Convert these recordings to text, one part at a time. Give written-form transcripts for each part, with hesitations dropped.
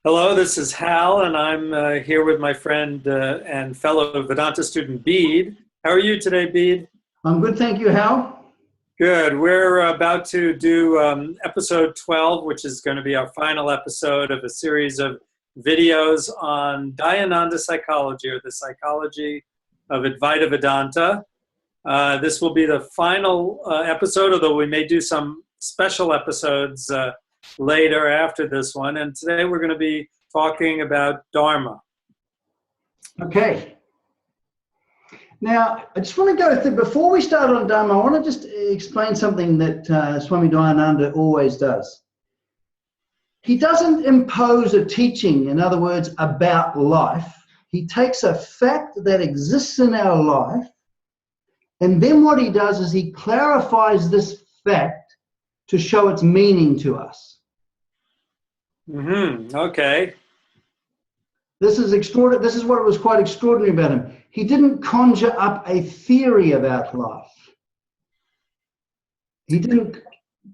Hello, this is Hal, and I'm here with my friend and fellow Vedanta student, Bede. How are you today, Bede? I'm good, thank you, Hal. Good. We're about to do episode 12, which is going to be our final episode of a series of videos on Vedanta Psychology, or the psychology of Advaita Vedanta. This will be the final episode, although we may do some special episodes later after this one. And today we're going to be talking about Dharma. Okay. Now, I just want to go through, before we start on Dharma, I want to just explain something that Swami Dayananda always does. He doesn't impose a teaching, in other words, about life. He takes a fact that exists in our life, and then what he does is he clarifies this fact to show its meaning to us. Okay. This is extraordinary. This is what was quite extraordinary about him. He didn't conjure up a theory about life. He didn't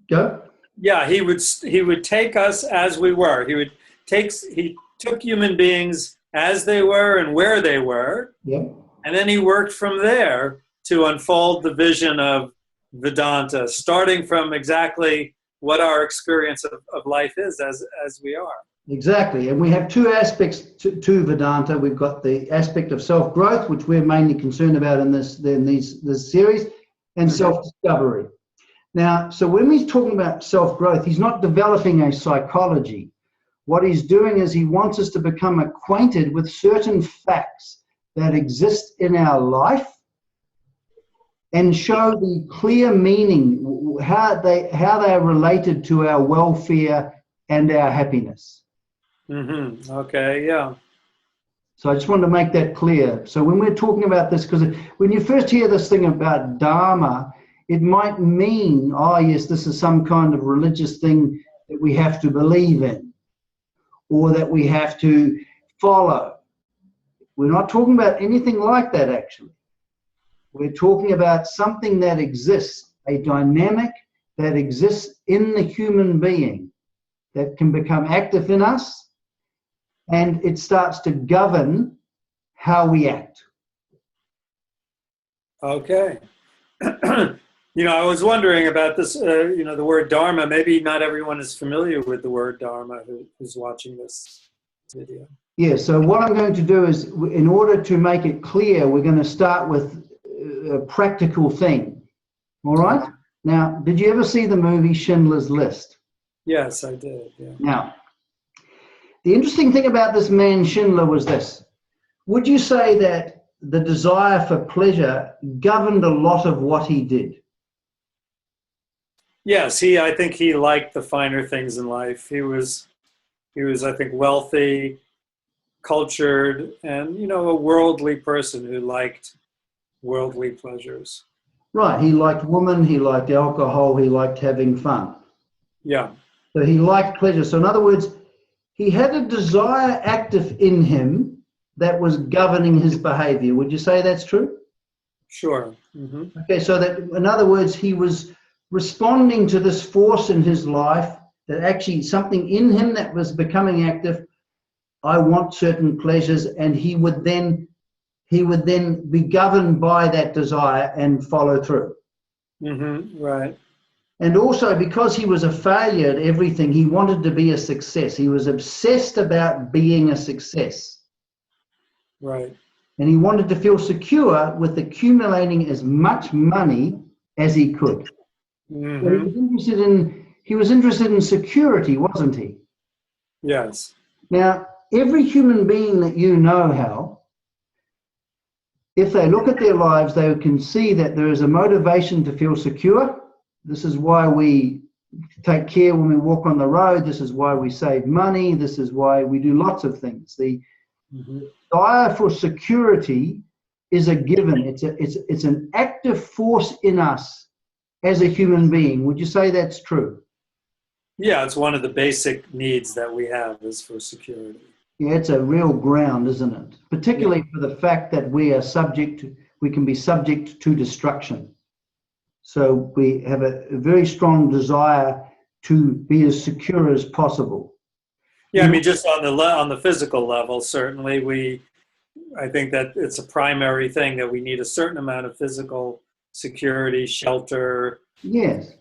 go. Yeah, he would take us as we were. He took human beings as they were and where they were. Yeah. And then he worked from there to unfold the vision of Vedanta, starting from exactly what our experience of life is as we are. Exactly. And we have two aspects to Vedanta. We've got the aspect of self-growth, which we're mainly concerned about in this series, and self-discovery. Now, so when he's talking about self-growth, he's not developing a psychology. What he's doing is he wants us to become acquainted with certain facts that exist in our life and show the clear meaning, how they are related to our welfare and our happiness. Okay, yeah. So I just wanted to make that clear. So when we're talking about this, because when you first hear this thing about Dharma, it might mean, oh yes, this is some kind of religious thing that we have to believe in or that we have to follow. We're not talking about anything like that, actually. We're talking about something that exists, a dynamic that exists in the human being that can become active in us, and it starts to govern how we act. Okay. I was wondering about this, the word Dharma. Maybe not everyone is familiar with the word Dharma who's watching this video. Yeah, so what I'm going to do is, in order to make it clear, we're going to start with a practical thing. All right? Now, did you ever see the movie Schindler's List? Yes, I did. Yeah. Now, the interesting thing about this man Schindler was this. Would you say that the desire for pleasure governed a lot of what he did? Yes, I think he liked the finer things in life. He was, I think, wealthy, cultured, and, a worldly person who liked worldly pleasures. Right. He liked women, he liked alcohol, he liked having fun. Yeah. So he liked pleasure. So in other words, he had a desire active in him that was governing his behavior. Would you say that's true? Sure. Okay, so that, in other words, he was responding to this force in his life, that actually something in him that was becoming active. I want certain pleasures, and he would then be governed by that desire and follow through. Right. And also, because he was a failure at everything, he wanted to be a success. He was obsessed about being a success. Right. And he wanted to feel secure with accumulating as much money as he could. So he was interested in security, wasn't he? Yes. Now, every human being that you know, Hal, if they look at their lives, they can see that there is a motivation to feel secure. This is why we take care when we walk on the road. This is why we save money. This is why we do lots of things. The desire for security is a given. It's an active force in us as a human being. Would you say that's true? Yeah, it's one of the basic needs that we have is for security. Yeah, it's a real ground, isn't it? Particularly for the fact that we can be subject to destruction. So we have a very strong desire to be as secure as possible. Yeah, I mean, just on the physical level, certainly I think that it's a primary thing that we need a certain amount of physical security, shelter, Yes.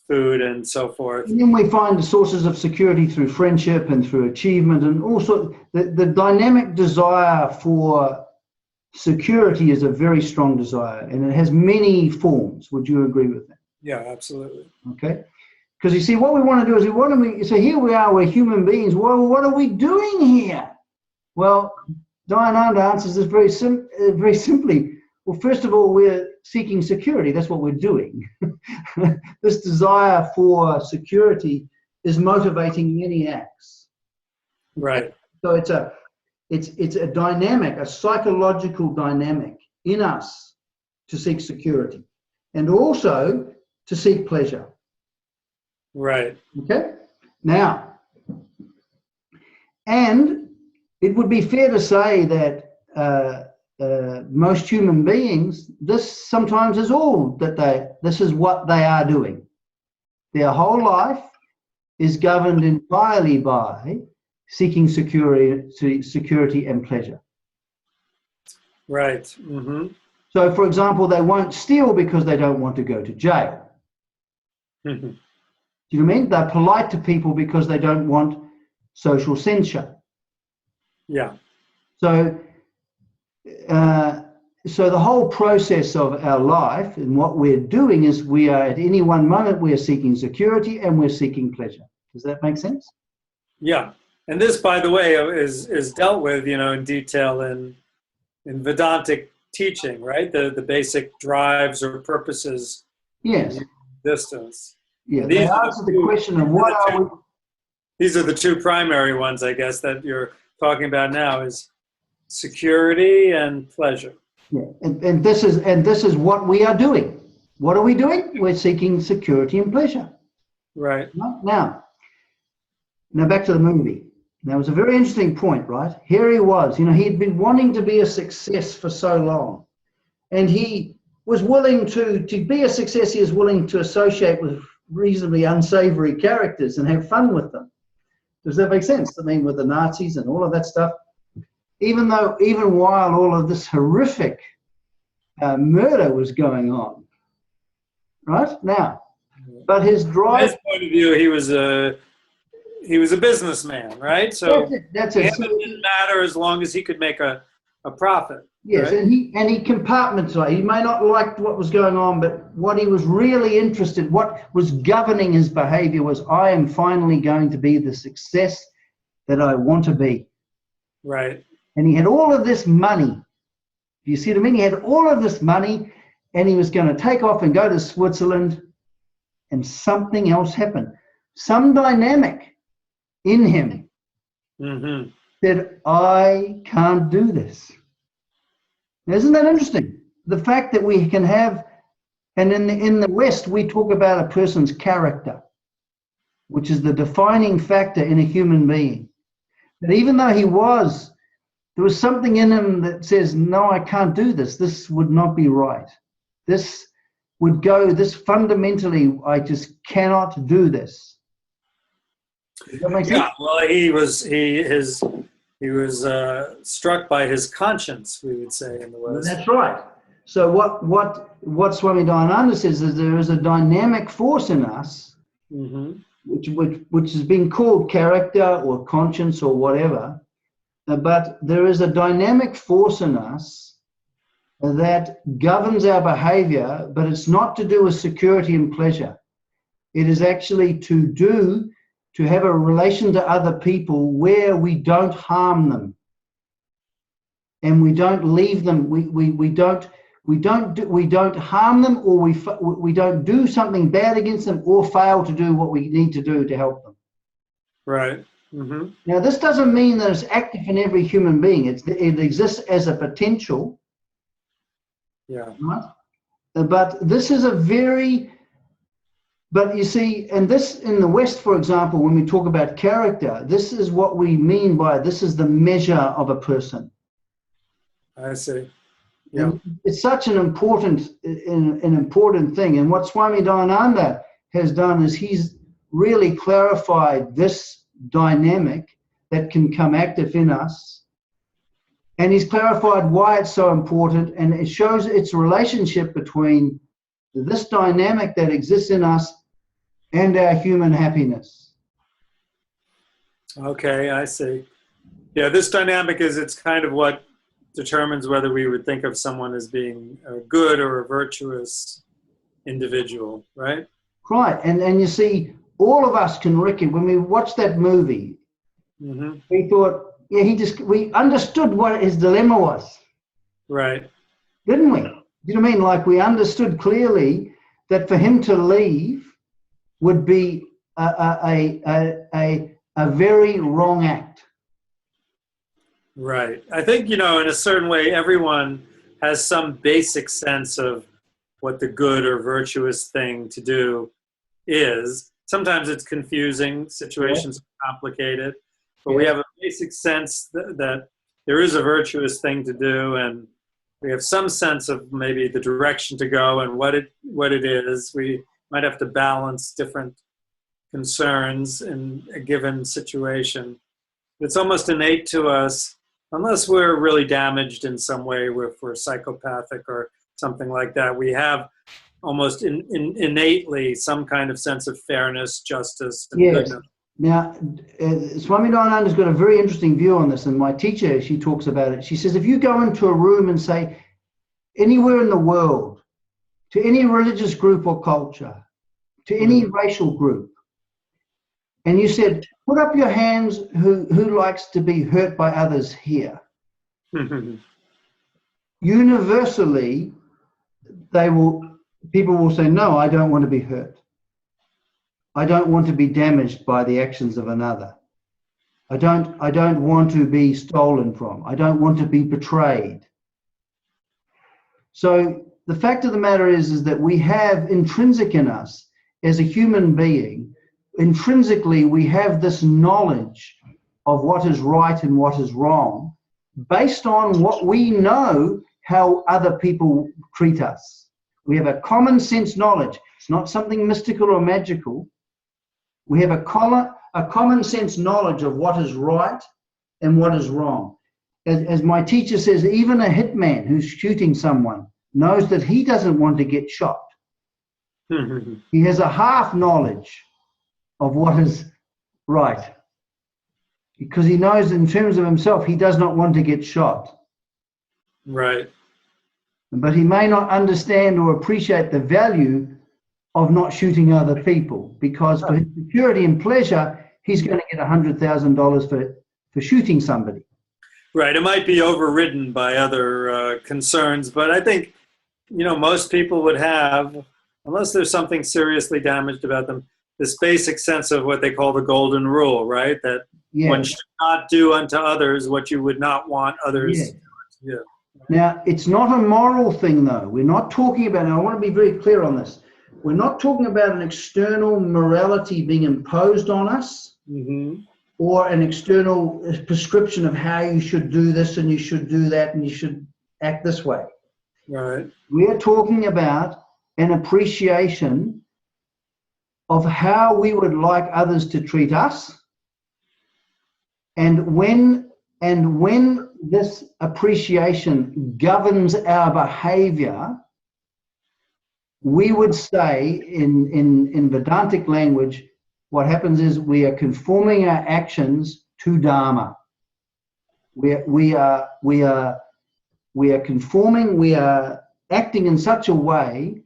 food, and so forth. And then we find the sources of security through friendship and through achievement, and also the dynamic desire for security is a very strong desire, and it has many forms. Would you agree with that? Yeah, absolutely. Okay. Because you see, what we want to do is so here we are, we're human beings. Well, what are we doing here? Well, Dayananda answers this very simply. Well, first of all, we're seeking security. That's what we're doing. This desire for security is motivating many acts. Right. So it's a dynamic, a psychological dynamic in us to seek security, and also to seek pleasure. Right. Okay. Now, and it would be fair to say that most human beings, this sometimes is all that this is what they are doing. Their whole life is governed entirely by seeking security and pleasure. Right. Mm-hmm. So, for example, they won't steal because they don't want to go to jail. Mm-hmm. Do you know what I mean? They're polite to people because they don't want social censure. Yeah. So the whole process of our life and what we're doing is we are at any one moment we're seeking security and we're seeking pleasure. Does that make sense? Yeah. And this, by the way, is dealt with, in detail in Vedantic teaching, right? The basic drives or purposes. Yes. Of existence. Yeah. They answer the question of what are we. These are the two primary ones, I guess, that you're talking about now: is security and pleasure. Yeah, and this is what we are doing. What are we doing? We're seeking security and pleasure. Right. Now back to the movie. Now, it was a very interesting point, right? Here he was. He'd been wanting to be a success for so long, and he was willing to be a success. He was willing to associate with reasonably unsavory characters and have fun with them. Does that make sense? I mean, with the Nazis and all of that stuff. Even while all of this horrific murder was going on, right? Now, but his drive. From his point of view, he was a businessman, right? So that's it. It didn't matter as long as he could make a profit. Yes, right? and he compartmentalized. He may not like what was going on, but what he was really interested, what was governing his behavior was, I am finally going to be the success that I want to be. Right. And he had all of this money. You see what I mean? He had all of this money, and he was going to take off and go to Switzerland, and something else happened. Some dynamic in him said, I can't do this. Now, isn't that interesting? The fact that we can have, and in the West, we talk about a person's character, which is the defining factor in a human being. That even though there was something in him that says, no, I can't do this. This would not be right. This fundamentally, I just cannot do this. Does that make sense? Yeah, well, he was struck by his conscience, we would say, in the West. That's right. So what Swami Dayananda says is there is a dynamic force in us, which has been called character or conscience or whatever, but there is a dynamic force in us that governs our behavior, but it's not to do with security and pleasure. It is actually to have a relation to other people where we don't harm them and we don't leave them. We don't harm them, or we don't do something bad against them or fail to do what we need to do to help them. Right. Now, this doesn't mean that it's active in every human being. It exists as a potential. Yeah. Right? But this is but you see, and this in the West, for example, when we talk about character, this is what we mean by this is the measure of a person. I see. Yeah. And it's such an important thing. And what Swami Dayananda has done is he's really clarified this dynamic that can come active in us. And he's clarified why it's so important, and it shows its relationship between this dynamic that exists in us and our human happiness. Okay, I see. Yeah, this dynamic it's kind of what determines whether we would think of someone as being a good or a virtuous individual, right? Right, and you see, all of us can reckon, when we watched that movie, we thought, yeah, we understood what his dilemma was. Right. Didn't we? You know what I mean? Like, we understood clearly that for him to leave would be a very wrong act. Right. I think, in a certain way, everyone has some basic sense of what the good or virtuous thing to do is. Sometimes it's confusing, situations are complicated, but we have a basic sense that there is a virtuous thing to do, and we have some sense of maybe the direction to go and what it is. We might have to balance different concerns in a given situation. It's almost innate to us, unless we're really damaged in some way, if we're psychopathic or something like that. We have almost innately some kind of sense of fairness, justice, and goodness. Now, Swami Dayananda's got a very interesting view on this, and my teacher, she talks about it. She says, if you go into a room and say, anywhere in the world, to any religious group or culture, to any racial group, and you said, put up your hands who likes to be hurt by others here. Universally, people will say, no, I don't want to be hurt. I don't want to be damaged by the actions of another. I don't want to be stolen from. I don't want to be betrayed. So the fact of the matter is that we have intrinsic in us as a human being, intrinsically we have this knowledge of what is right and what is wrong based on what we know how other people treat us. We have a common sense knowledge. It's not something mystical or magical. We have a common sense knowledge of what is right and what is wrong. As my teacher says, even a hitman who's shooting someone knows that he doesn't want to get shot. He has a half knowledge of what is right, because he knows in terms of himself he does not want to get shot. Right. But he may not understand or appreciate the value of not shooting other people, because for his security and pleasure, he's going to get $100,000 for shooting somebody. Right. It might be overridden by other concerns, but I think, most people would have, unless there's something seriously damaged about them, this basic sense of what they call the golden rule, right? That one should not do unto others what you would not want others to do. Yeah. Now, it's not a moral thing, though. We're not talking about, and I want to be very clear on this, we're not talking about an external morality being imposed on us or an external prescription of how you should do this and you should do that and you should act this way. Right. We are talking about an appreciation of how we would like others to treat us, and when this appreciation governs our behavior, we would say in Vedantic language, what happens is we are conforming our actions to Dharma. We are conforming, we are acting in such a way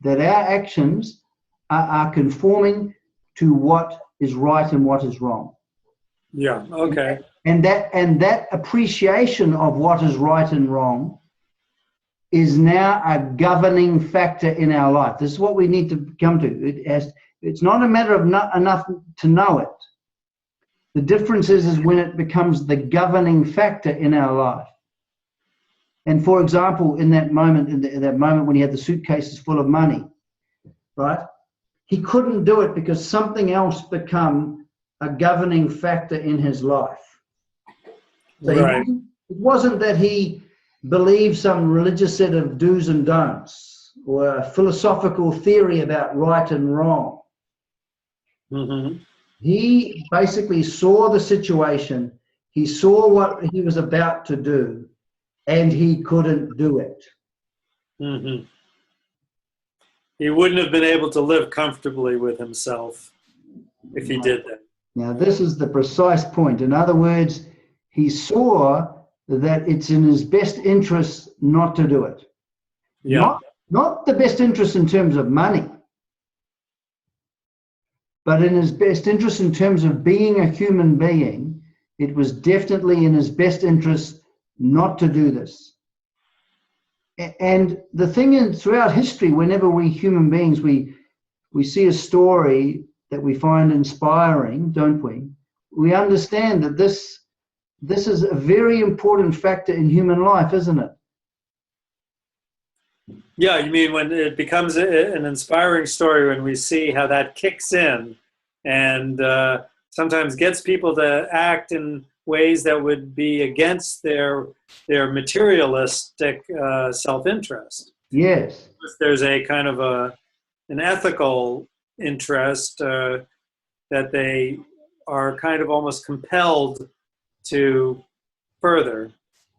that our actions are conforming to what is right and what is wrong. Yeah, okay. And that appreciation of what is right and wrong is now a governing factor in our life. This is what we need to come to. It's not a matter of not enough to know it. The difference is when it becomes the governing factor in our life. And for example, in that moment when he had the suitcases full of money, right? He couldn't do it because something else became a governing factor in his life. So it wasn't that he believed some religious set of do's and don'ts or a philosophical theory about right and wrong. He basically saw the situation, he saw what he was about to do, and he couldn't do it. Mm-hmm. He wouldn't have been able to live comfortably with himself if he did that. Now, this is the precise point. In other words, he saw that it's in his best interest not to do it. Yeah. Not the best interest in terms of money, but in his best interest in terms of being a human being. It was definitely in his best interest not to do this. And the thing is, throughout history, whenever we human beings, we see a story that we find inspiring, don't we? We understand that this is a very important factor in human life, isn't it? Yeah, you mean when it becomes an inspiring story, when we see how that kicks in and sometimes gets people to act in ways that would be against their materialistic self-interest. Yes. There's a kind of an ethical interest that they are kind of almost compelled to further.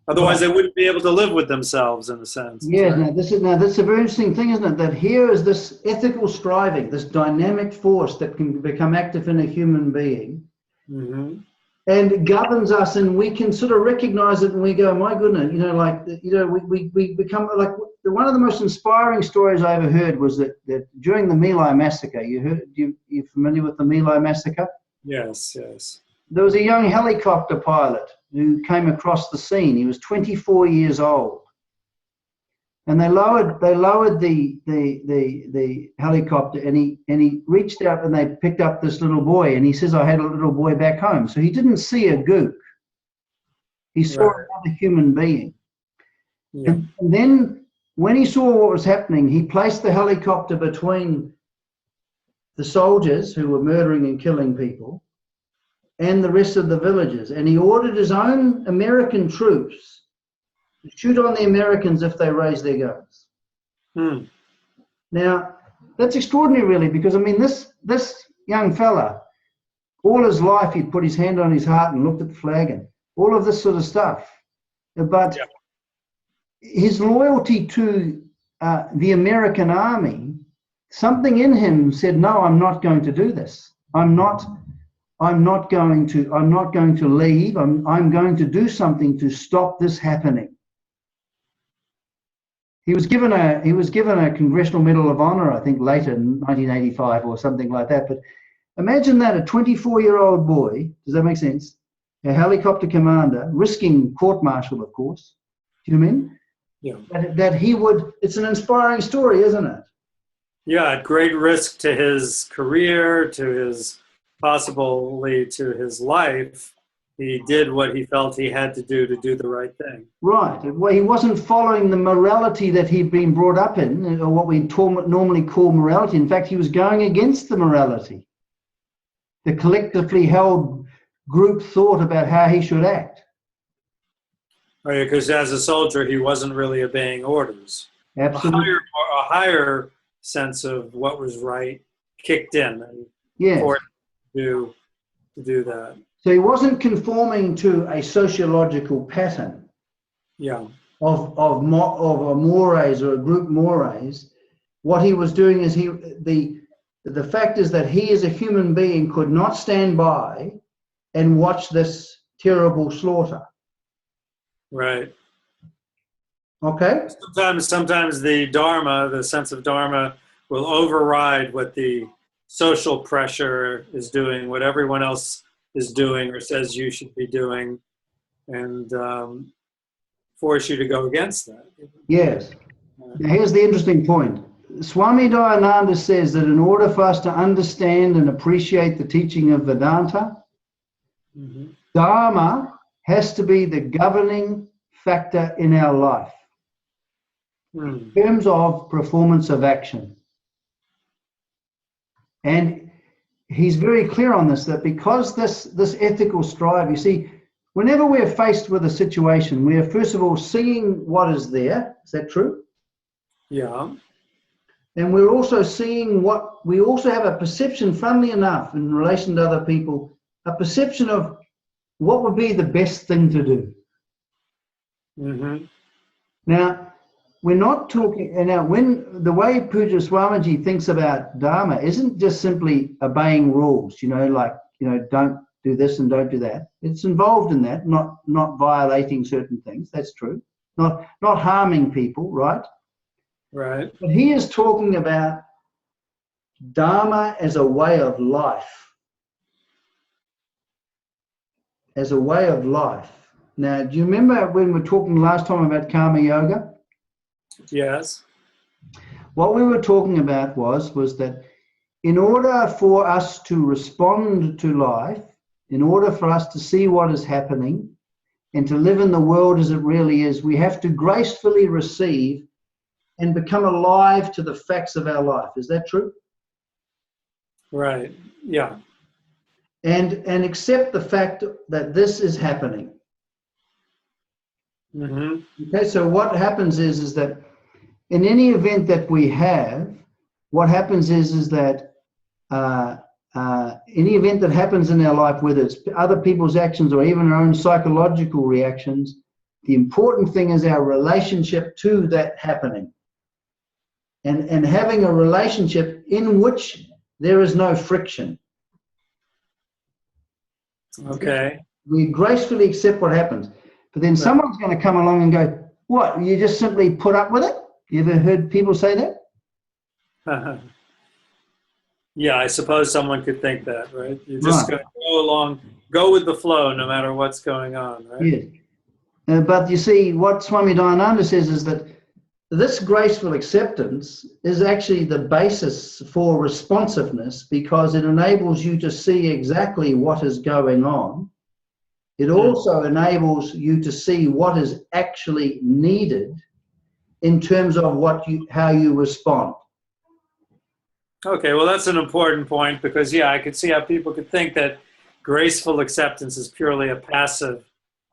Otherwise, they wouldn't be able to live with themselves, in a sense. Yes. Right? Now that's a very interesting thing, isn't it? That here is this ethical striving, this dynamic force that can become active in a human being, Mm-hmm. and it governs us, and we can sort of recognize it, and we go, "My goodness," we become like one of the most inspiring stories I ever heard was that during the My Lai massacre. You familiar with the My Lai massacre? Yes. Yes. There was a young helicopter pilot who came across the scene. He was 24 years old, and they lowered the helicopter, and he reached out and they picked up this little boy, and he says, "I had a little boy back home." So he didn't see a gook; he saw another human being. Yeah. And then when he saw what was happening, he placed the helicopter between the soldiers who were murdering and killing people and the rest of the villagers. And he ordered his own American troops to shoot on the Americans if they raised their guns. Hmm. Now, that's extraordinary, really, because, I mean, this young fella, all his life, he'd put his hand on his heart and looked at the flag and all of this sort of stuff. But his loyalty to the American army, something in him said, "No, I'm not going to do this. I'm not going to leave. I'm going to do something to stop this happening." He was given a Congressional Medal of Honor, I think, later in 1985 or something like that. But imagine that, a 24-year-old boy, does that make sense? A helicopter commander, risking court-martial, of course. Do you know what I mean? Yeah. That he would, it's an inspiring story, isn't it? Yeah, at great risk to his career, possibly to his life, he did what he felt he had to do the right thing. Right. Well, he wasn't following the morality that he'd been brought up in, or what we normally call morality. In fact, he was going against the morality, the collectively held group thought about how he should act. Oh, yeah, because as a soldier, he wasn't really obeying orders. Absolutely. A higher sense of what was right kicked in Yes. for him to do that. So he wasn't conforming to a sociological pattern. Yeah. Of a mores or a group mores. What he was doing is the fact is that he as a human being could not stand by and watch this terrible slaughter. Right. Okay. Sometimes the Dharma, the sense of Dharma, will override what the social pressure is doing, what everyone else is doing or says you should be doing, and force you to go against that. Yes. Now here's the interesting point. Swami Dayananda says that in order for us to understand and appreciate the teaching of Vedanta, Dharma has to be the governing factor in our life in terms of performance of action. And he's very clear on this, that because this ethical strive, you see, whenever we're faced with a situation, we are first of all seeing what is there. Is that true? Yeah. And we're also seeing we also have a perception, funnily enough, in relation to other people, a perception of what would be the best thing to do. Mm-hmm. Now, we're not talking, and now when the way Pujya Swamiji thinks about Dharma isn't just simply obeying rules, don't do this and don't do that. It's involved in that, not violating certain things. That's true. Not harming people, right? Right. But he is talking about Dharma as a way of life. As a way of life. Now, do you remember when we were talking last time about Karma Yoga? Yes. What we were talking about was that in order for us to respond to life, in order for us to see what is happening and to live in the world as it really is, we have to gracefully receive and become alive to the facts of our life. Is that true? Right. Yeah. And accept the fact that this is happening. Mm-hmm. Okay, so what happens is that in any event that we have, what happens is that any event that happens in our life, whether it's other people's actions or even our own psychological reactions, the important thing is our relationship to that happening. And having a relationship in which there is no friction. Okay. We gracefully accept what happens. But then someone's going to come along and go, what, you just simply put up with it? You ever heard people say that? Yeah, I suppose someone could think that, right? You're just going to go along, go with the flow no matter what's going on, right? Yes. But you see, what Swami Dayananda says is that this graceful acceptance is actually the basis for responsiveness, because it enables you to see exactly what is going on. It also enables you to see what is actually needed in terms of how you respond. Okay, well, that's an important point, because, yeah, I could see how people could think that graceful acceptance is purely a passive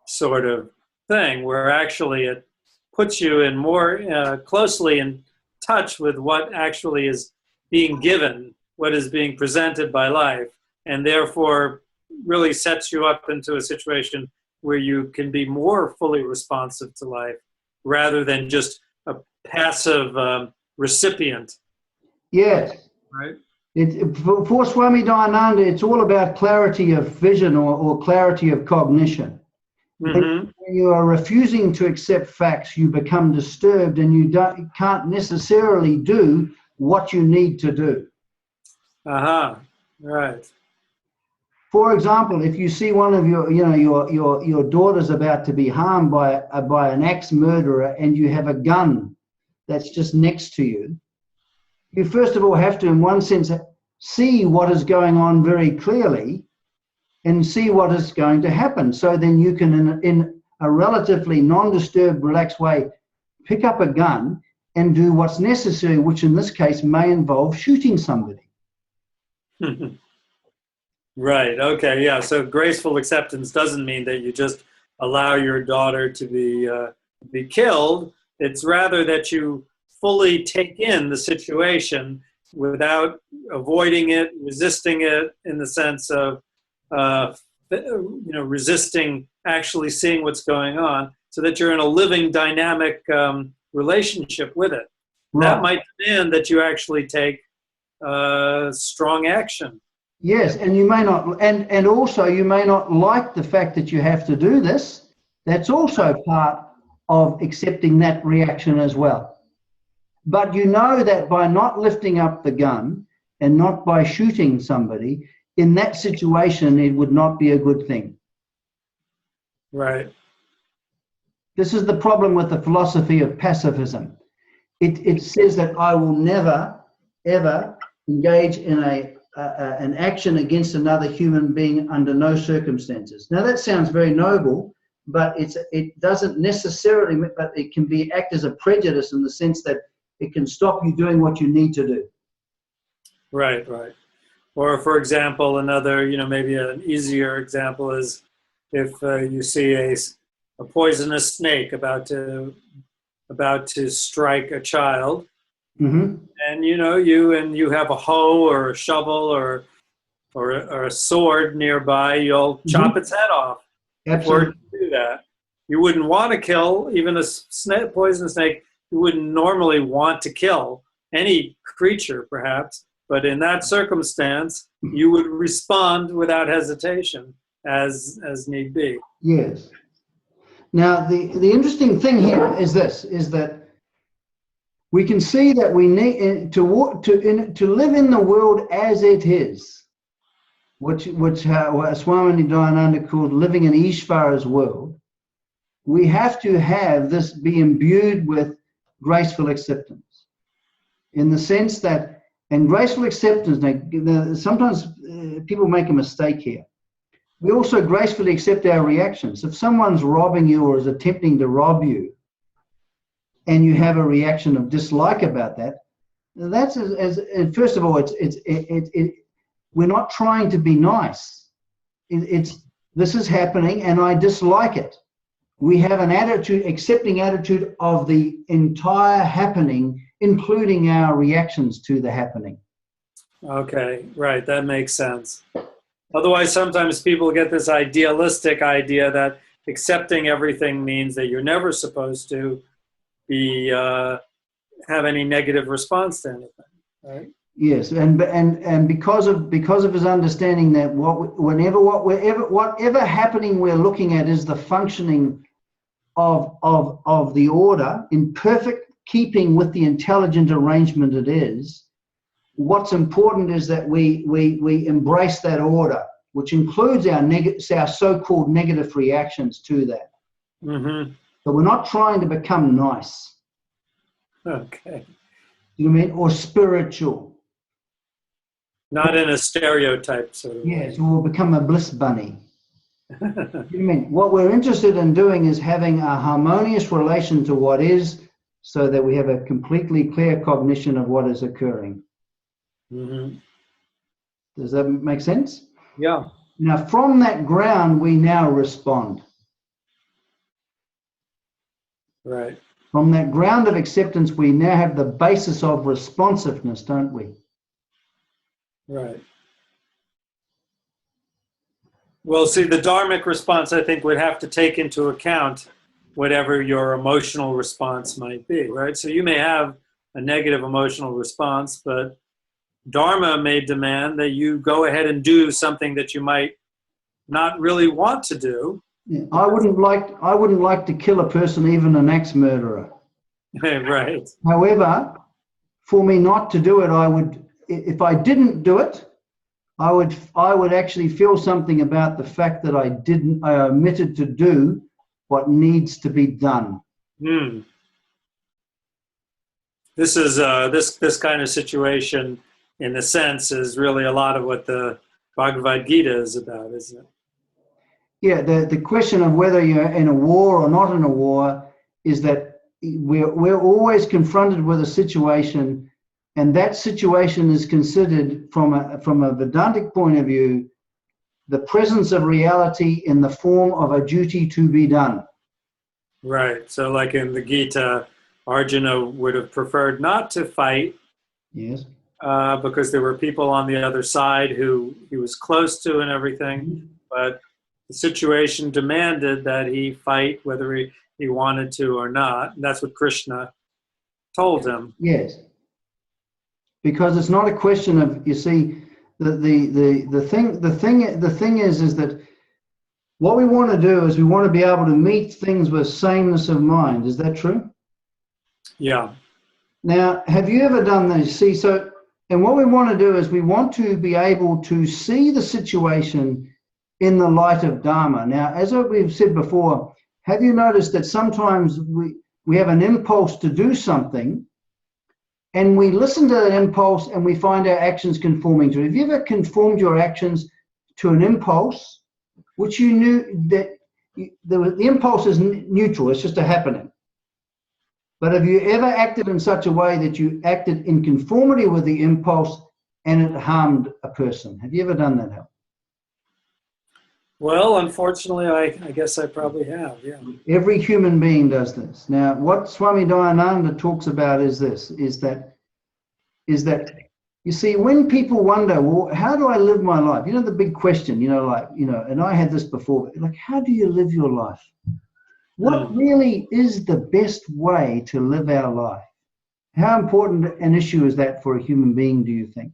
sort of thing, where actually it puts you in more closely in touch with what actually is being given, what is being presented by life, and therefore really sets you up into a situation where you can be more fully responsive to life rather than just a passive recipient. Yes. Right. For Swami Dayananda, it's all about clarity of vision or clarity of cognition. Mm-hmm. When you are refusing to accept facts, you become disturbed and you can't necessarily do what you need to do. Right. For example, if you see one of your daughter's about to be harmed by an axe murderer and you have a gun that's just next to you, you first of all have to, in one sense, see what is going on very clearly and see what is going to happen. So then you can, in a relatively non-disturbed, relaxed way, pick up a gun and do what's necessary, which in this case may involve shooting somebody. Right. Okay. Yeah. So graceful acceptance doesn't mean that you just allow your daughter to be killed. It's rather that you fully take in the situation without avoiding it, resisting it, in the sense of resisting actually seeing what's going on, so that you're in a living, dynamic relationship with it. Right. That might demand that you actually take strong action. Yes, and you may not, and also you may not like the fact that you have to do this. That's also part of accepting that reaction as well. But you know that by not lifting up the gun and not by shooting somebody, in that situation, it would not be a good thing. Right. This is the problem with the philosophy of pacifism. It says that I will never, ever engage in an action against another human being under no circumstances. Now that sounds very noble, but it doesn't necessarily, but it can act as a prejudice in the sense that it can stop you doing what you need to do. Right, right. Or for example, another, maybe an easier example is if you see a poisonous snake about to strike a child, mm-hmm. and you have a hoe or a shovel or a sword nearby, you'll chop its head off. Absolutely. Before you do that, you wouldn't want to kill even a poison snake. You wouldn't normally want to kill any creature, perhaps, but in that circumstance, you would respond without hesitation, as need be. Yes. Now, the interesting thing here is this: is that we can see that we need to live in the world as it is, which Swami Dayananda called living in Ishvara's world. We have to have this be imbued with graceful acceptance, in the sense that, and graceful acceptance, sometimes people make a mistake here. We also gracefully accept our reactions. If someone's robbing you or is attempting to rob you, and you have a reaction of dislike about that, that's first of all, we're not trying to be nice. This is happening, and I dislike it. We have an accepting attitude of the entire happening, including our reactions to the happening. Okay, right, that makes sense. Otherwise, sometimes people get this idealistic idea that accepting everything means that you're never supposed to have any negative response to anything, right? Yes, and because of his understanding that whatever happening we're looking at is the functioning of the order in perfect keeping with the intelligent arrangement it is. What's important is that we embrace that order, which includes our so-called negative reactions to that. Mm-hmm. So we're not trying to become nice. Okay. You know what I mean? Or spiritual. Not in a stereotype sort of yes, way. Or become a bliss bunny. You know what I mean? What we're interested in doing is having a harmonious relation to what is, so that we have a completely clear cognition of what is occurring. Mm-hmm. Does that make sense? Yeah. Now, from that ground, we now respond. Right. From that ground of acceptance, we now have the basis of responsiveness, don't we? Right. Well, see, the dharmic response, I think, would have to take into account whatever your emotional response might be, right? So you may have a negative emotional response, but Dharma may demand that you go ahead and do something that you might not really want to do. Yeah. I wouldn't like to kill a person, even an ex-murderer. Right. However, for me not to do it, if I didn't do it, I would actually feel something about the fact that I omitted to do what needs to be done. Hmm. This is this kind of situation, in a sense, is really a lot of what the Bhagavad Gita is about, isn't it? Yeah, the question of whether you're in a war or not in a war is that we're always confronted with a situation, and that situation is considered from a Vedantic point of view, the presence of reality in the form of a duty to be done. Right. So like in the Gita, Arjuna would have preferred not to fight. Yes. Because there were people on the other side who he was close to and everything. Mm-hmm. But the situation demanded that he fight whether he wanted to or not. And that's what Krishna told him. Yes. Because it's not a question of, you see, the thing is that what we want to do is we want to be able to meet things with sameness of mind. Is that true? Yeah. Now, have you ever done this? See, and what we want to do is we want to be able to see the situation in the light of Dharma. Now, as we've said before, have you noticed that sometimes we have an impulse to do something, and we listen to that impulse and we find our actions conforming to it? Have you ever conformed your actions to an impulse which you knew that the impulse is neutral, it's just a happening? But have you ever acted in such a way that you acted in conformity with the impulse and it harmed a person? Have you ever done that, Hal? Well, unfortunately, I guess I probably have, yeah. Every human being does this. Now, what Swami Dayananda talks about is this, is that is that, you see, when people wonder, well, how do I live my life? You know, the big question, and I had this before, like, how do you live your life? What really is the best way to live our life? How important an issue is that for a human being, do you think?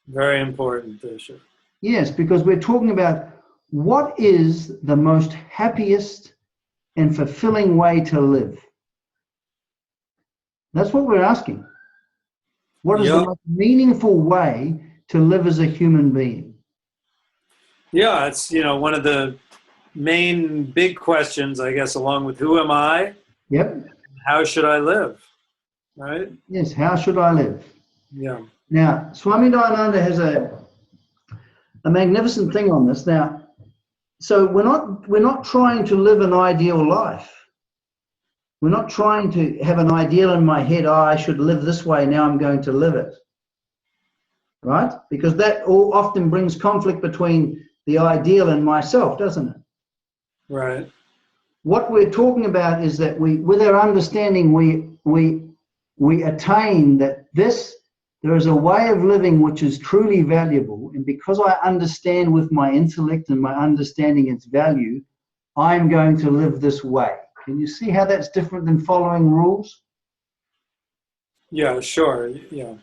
Very important issue. Yes, because we're talking about what is the most happiest and fulfilling way to live. That's what we're asking. What is the most meaningful way to live as a human being? Yeah, it's, one of the main big questions, I guess, along with who am I? Yep. How should I live? Right? Yes, how should I live? Yeah. Now, Swami Dayananda has a magnificent thing on this. Now, so we're not trying to live an ideal life. We're not trying to have an ideal in my head, I should live this way, now I'm going to live it. Right? Because that all often brings conflict between the ideal and myself, doesn't it? Right. What we're talking about is that with our understanding, we attain that there is a way of living which is truly valuable, and because I understand with my intellect and my understanding its value, I'm going to live this way. Can you see how that's different than following rules? Yeah, sure. Yeah.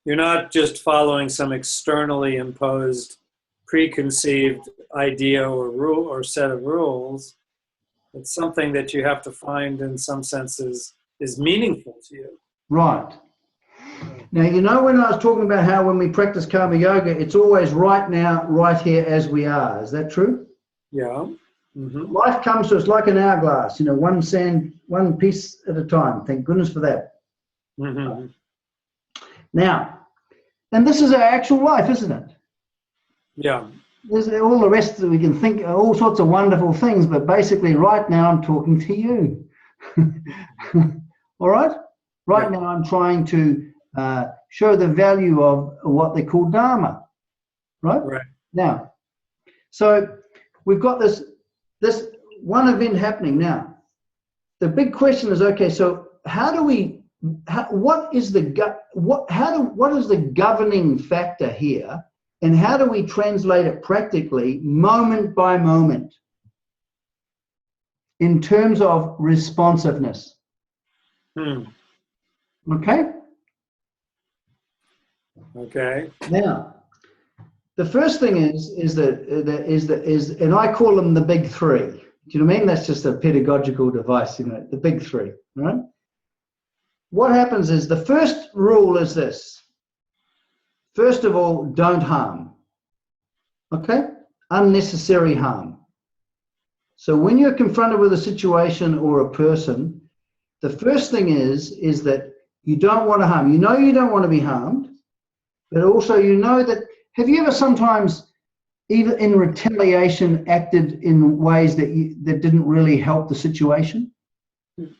You're not just following some externally imposed, preconceived idea or rule or set of rules. It's something that you have to find in some senses is meaningful to you. Right. Now, when I was talking about how when we practice karma yoga, it's always right now, right here as we are. Is that true? Yeah. Mm-hmm. Life comes to us like an hourglass, one piece at a time. Thank goodness for that. Mm-hmm. Now, and this is our actual life, isn't it? Yeah. There's all the rest that we can think, all sorts of wonderful things, but basically right now I'm talking to you. All right? Right now I'm trying to show the value of what they call Dharma. Right? Now, so we've got this one event happening now. The big question is, okay, so what is the governing factor here, and how do we translate it practically, moment by moment, in terms of responsiveness? Okay. Okay. Now, the first thing is, and I call them the big three. Do you know what I mean? That's just a pedagogical device, the big three, right? What happens is the first rule is this. First of all, don't harm. Okay? Unnecessary harm. So when you're confronted with a situation or a person, the first thing is that you don't want to harm. You know you don't want to be harmed, but also you know that, have you ever sometimes, even in retaliation, acted in ways that didn't really help the situation?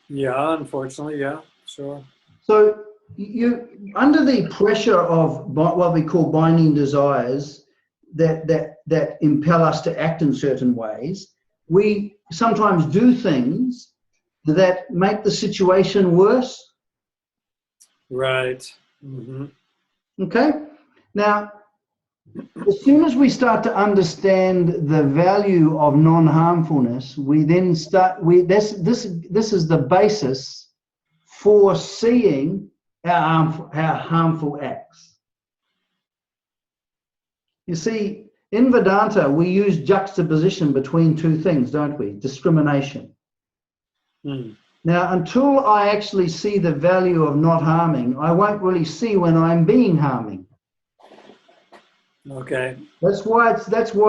Yeah, unfortunately, yeah, sure. So you, under the pressure of what we call binding desires that impel us to act in certain ways, we sometimes do things that make the situation worse. Right. Mm-hmm. Okay? Now, as soon as we start to understand the value of non-harmfulness, we then start, this is the basis for seeing our harmful acts. You see, in Vedanta, we use juxtaposition between two things, don't we? Discrimination. Now, until I actually see the value of not harming, I won't really see when I'm being harming. Okay. That's why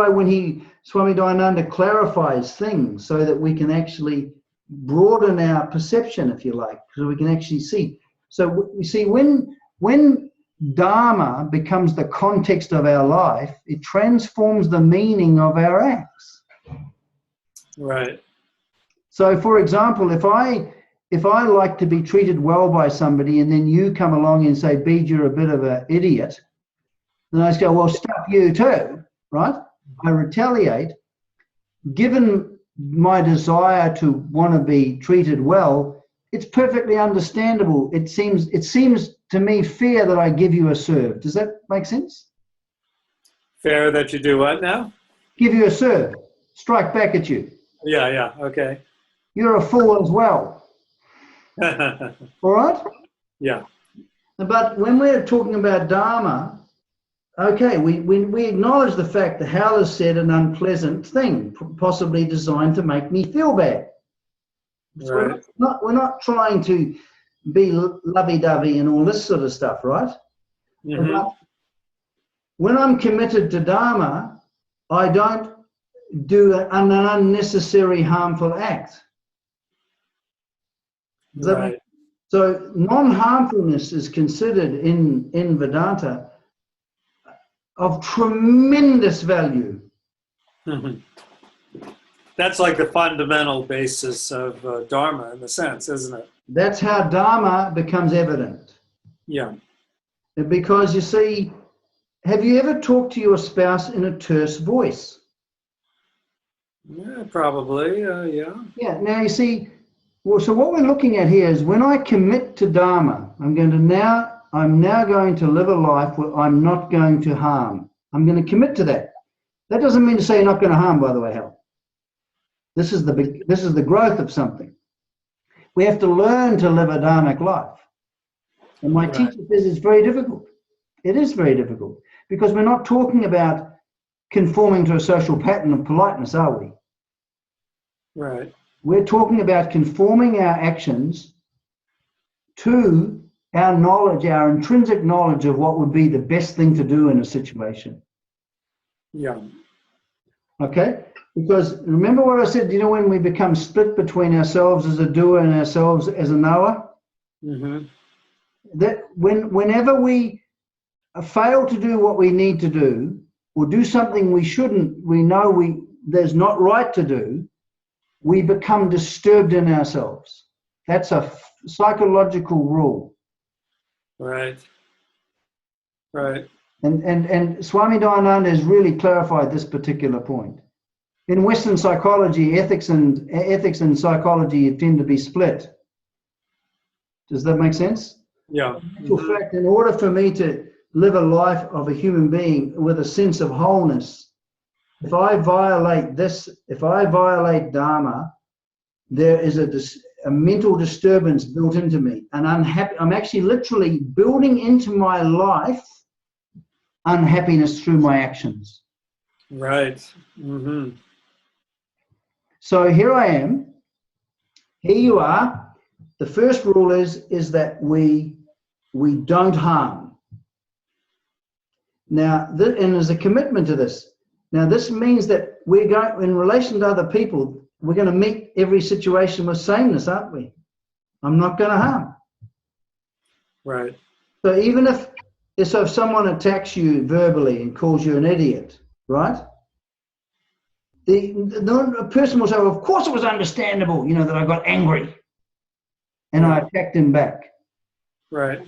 when Swami Dayananda clarifies things so that we can actually broaden our perception, if you like, so we can actually see. So we see when Dharma becomes the context of our life, it transforms the meaning of our acts. Right. So, for example, if I like to be treated well by somebody, and then you come along and say, "Bede, you're a bit of an idiot," then I just go, "Well, stuff you too," right? I retaliate. Given my desire to want to be treated well, it's perfectly understandable. It seems to me fair that I give you a serve. Does that make sense? Fair that you do what now? Give you a serve. Strike back at you. Yeah, okay. You're a fool as well. All right? Yeah. But when we're talking about Dharma, okay, we acknowledge the fact that hell has said an unpleasant thing, possibly designed to make me feel bad. So Right. we're not trying to be lovey-dovey and all this sort of stuff, right? Mm-hmm. But when I'm committed to Dharma, I don't do an unnecessary harmful act. Right. So non-harmfulness is considered in Vedanta of tremendous value. Mm-hmm. That's like the fundamental basis of Dharma in a sense, isn't it? That's how Dharma becomes evident. Yeah. Because you see, have you ever talked to your spouse in a terse voice? Yeah, probably. Yeah. Yeah. Now you see, well, so what we're looking at here is when I commit to Dharma, I'm now going to live a life where I'm not going to harm. I'm going to commit to that. That doesn't mean to say you're not going to harm, by the way, Hal. This is the growth of something. We have to learn to live a dharmic life. And my teacher says it's very difficult. It is very difficult because we're not talking about conforming to a social pattern of politeness, are we? Right. We're talking about conforming our actions to our knowledge, our intrinsic knowledge of what would be the best thing to do in a situation. Yeah. Okay? Because remember what I said, when we become split between ourselves as a doer and ourselves as a knower? Mm-hmm. That whenever we fail to do what we need to do, or do something we know there's not right to do, we become disturbed in ourselves. That's a psychological rule. Right. Right. And Swami Dayananda has really clarified this particular point. In Western psychology, ethics and psychology tend to be split. Does that make sense? Yeah. In fact, in order for me to live a life of a human being with a sense of wholeness, if I violate Dharma, there is a mental disturbance built into me. And I'm actually literally building into my life unhappiness through my actions. Right. Mm-hmm. So here I am. Here you are. The first rule is that we don't harm. Now, and there's a commitment to this. Now, this means that we're going, in relation to other people, we're going to meet every situation with sameness, aren't we? I'm not going to harm. Right. So even if someone attacks you verbally and calls you an idiot, right? The person will say, well, of course it was understandable, that I got angry and I attacked him back. Right.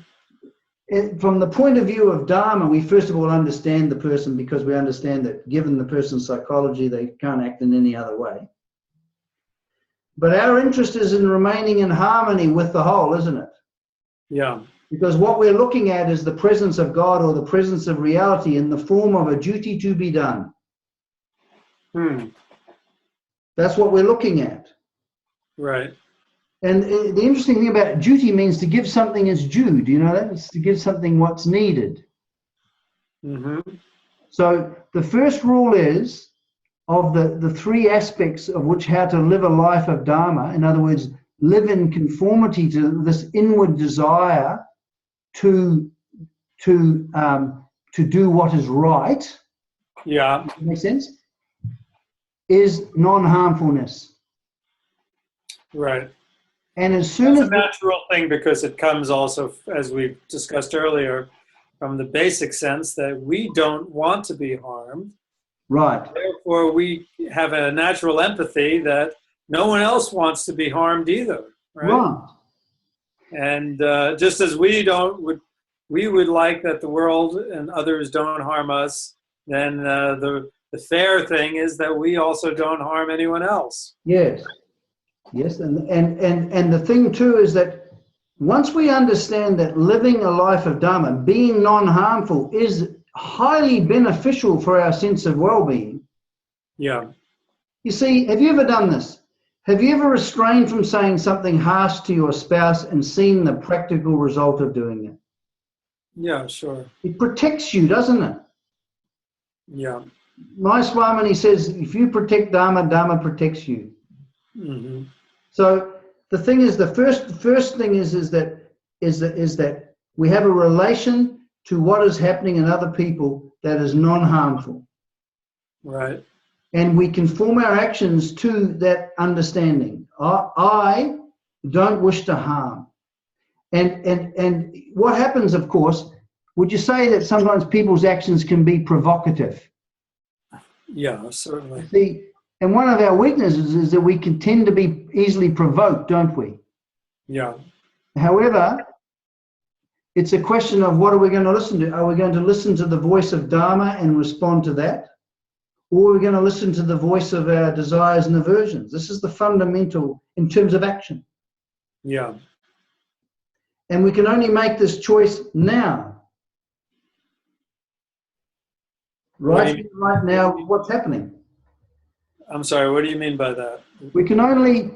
From the point of view of Dharma, we first of all understand the person because we understand that given the person's psychology, they can't act in any other way. But our interest is in remaining in harmony with the whole, isn't it? Yeah. Because what we're looking at is the presence of God or the presence of reality in the form of a duty to be done. That's what we're looking at. Right. And the interesting thing about duty means to give something its due. Do you know that? It's to give something what's needed. Mm-hmm. So the first rule is of the three aspects of which how to live a life of Dharma. In other words, live in conformity to this inward desire to do what is right. Yeah. Does that make sense? Is non-harmfulness. Right. And as soon It's as a natural thing because it comes also, as we discussed earlier, from the basic sense that we don't want to be harmed. right, Therefore, we have a natural empathy that no one else wants to be harmed either. Right. And just as we would like that the world and others don't harm us, then the fair thing is that we also don't harm anyone else. yes. Yes, and the thing too is that once we understand that living a life of Dharma, being non-harmful, is highly beneficial for our sense of well-being. Yeah. You see, have you ever done this? Have you ever restrained from saying something harsh to your spouse and seen the practical result of doing it? Yeah, sure. It protects you, doesn't it? Yeah. My Swamini says, if you protect Dharma, Dharma protects you. Mm-hmm. So the thing is, the first thing is that we have a relation to what is happening in other people that is non-harmful. Right. And we can form our actions to that understanding. I don't wish to harm. And what happens, of course, would you say that sometimes people's actions can be provocative? Yeah, certainly. See, and one of our weaknesses is that we can tend to be easily provoked, don't we? Yeah. However, it's a question of what are we going to listen to? Are we going to listen to the voice of Dharma and respond to that? Or are we going to listen to the voice of our desires and aversions? This is the fundamental in terms of action. Yeah. And we can only make this choice now. Right now, what's happening? I'm sorry, what do you mean by that? We can only,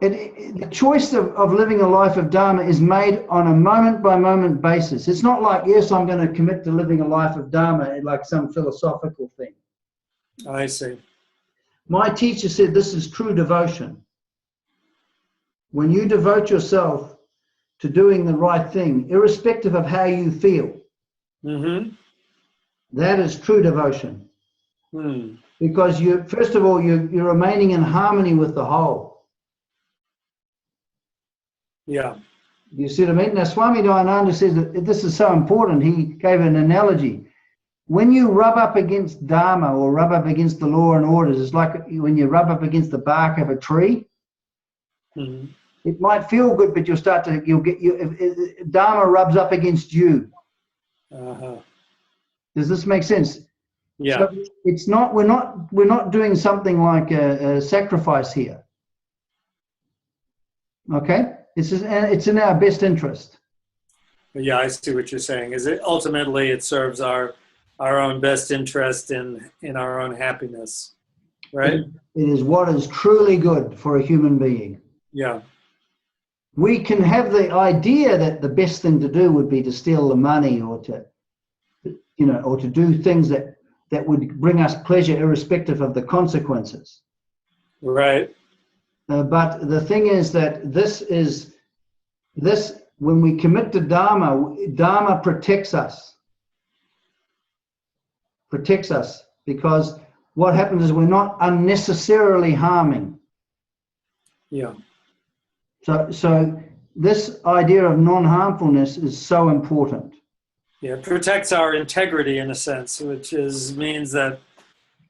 the choice of living a life of Dharma is made on a moment-by-moment basis. It's not like, yes, I'm going to commit to living a life of Dharma like some philosophical thing. I see. My teacher said this is true devotion. When you devote yourself to doing the right thing, irrespective of how you feel, that is true devotion. Because first of all, you're remaining in harmony with the whole. Yeah. You see what I mean? Now, Swami Dayananda says that this is so important. He gave an analogy. When you rub up against Dharma or rub up against the law and orders, it's like when you rub up against the bark of a tree. It might feel good, but if Dharma rubs up against you. Does this make sense? Yeah. So it's not. We're not doing something like a sacrifice here. Okay, it's in our best interest. Yeah, I see what you're saying. Is it ultimately it serves our own best interest in our own happiness, right? It is what is truly good for a human being. Yeah. We can have the idea that the best thing to do would be to steal the money or to do things that would bring us pleasure irrespective of the consequences. Right. But the thing is that when we commit to Dharma, Dharma protects us. Protects us because what happens is we're not unnecessarily harming. Yeah. So this idea of non-harmfulness is so important. Yeah, it protects our integrity in a sense, which means that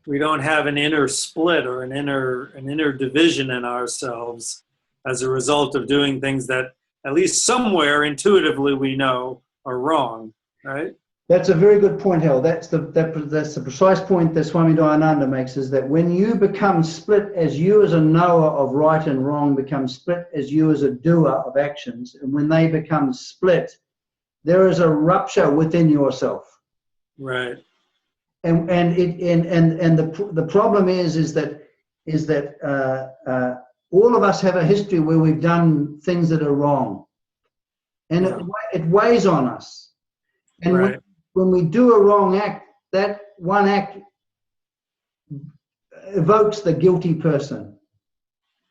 we don't have an inner split or an inner division in ourselves as a result of doing things that at least somewhere intuitively we know are wrong, right? That's a very good point, Hal. That's the precise point that Swami Dayananda makes, is that when you become split as you as a knower of right and wrong become split as you as a doer of actions, and when they become split, there is a rupture within yourself. Right. And the problem is that all of us have a history where we've done things that are wrong, and it weighs on us. And right. when we do a wrong act, that one act evokes the guilty person.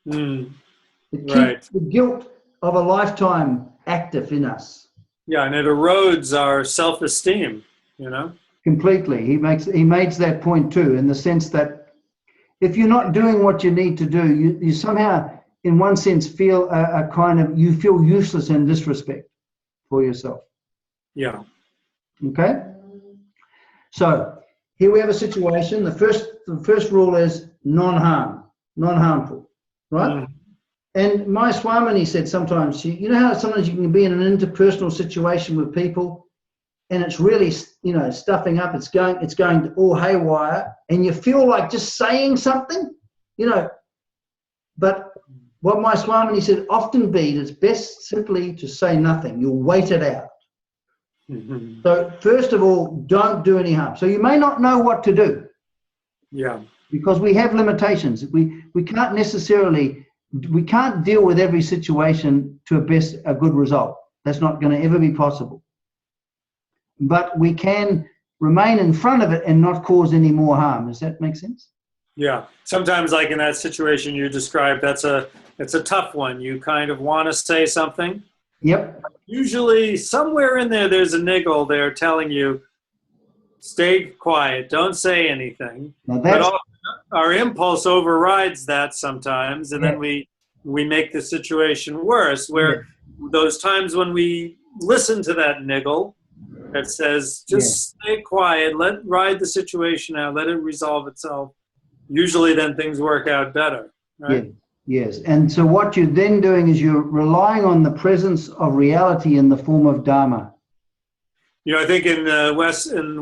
It keeps the guilt of a lifetime active in us. Yeah, and it erodes our self-esteem, Completely. He makes that point too, in the sense that if you're not doing what you need to do, you somehow, in one sense, feel you feel useless in this respect for yourself. Yeah. Okay? So here we have a situation. The first rule is non-harmful, right? And my Swamini said sometimes, how sometimes you can be in an interpersonal situation with people and it's really, stuffing up, it's going all haywire, and you feel like just saying something, but what my Swami said, often Bede, it's best simply to say nothing. You'll wait it out. Mm-hmm. So first of all, don't do any harm. So you may not know what to do. Yeah. Because we have limitations. We can't necessarily, we can't deal with every situation to a good result. That's not going to ever be possible. But we can remain in front of it and not cause any more harm. Does that make sense? Yeah. Sometimes, like in that situation you described, it's a tough one. You kind of want to say something. Yep. Usually somewhere in there, there's a niggle there telling you, stay quiet, don't say anything. Now but our impulse overrides that sometimes, and Yeah. then we make the situation worse, where those times when we listen to that niggle that says, just stay quiet, ride the situation out, let it resolve itself, usually then things work out better, right? Yeah. Yes, and so what you're then doing is you're relying on the presence of reality in the form of Dharma. You know, I think in Western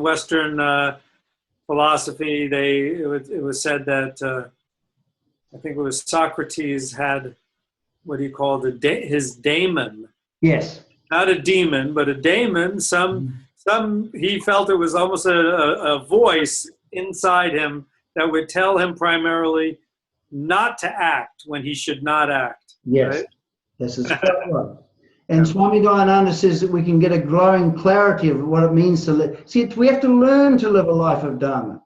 philosophy, it was said that I think it was Socrates had what he called his daemon. Yes. Not a demon, but a daemon. He felt it was almost a voice inside him that would tell him primarily not to act when he should not act. Yes, right? this is quite right. And Swami Dayananda says that we can get a growing clarity of what it means to live. See, we have to learn to live a life of Dharma.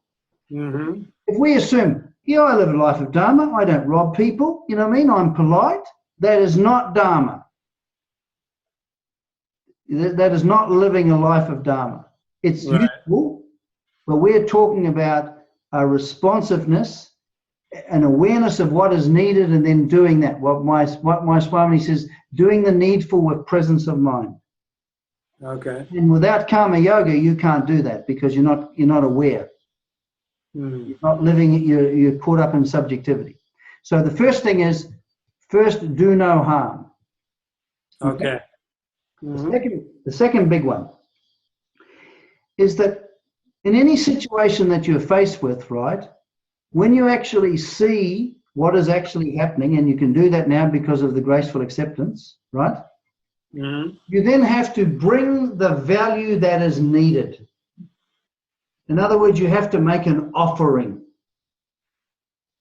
Mm-hmm. If we assume, I live a life of Dharma, I don't rob people, you know what I mean, I'm polite, that is not Dharma. That is not living a life of Dharma. It's useful, but we're talking about a responsiveness, an awareness of what is needed, and then doing that. What my Swami says, doing the needful with presence of mind. Okay. And without karma yoga, you can't do that because you're not aware. Mm. You're not living it. You're caught up in subjectivity. So the first thing is, first do no harm. Okay. Mm-hmm. The second big one is that in any situation that you're faced with, right, when you actually see what is actually happening, and you can do that now because of the graceful acceptance, right? Mm-hmm. You then have to bring the value that is needed. In other words, you have to make an offering.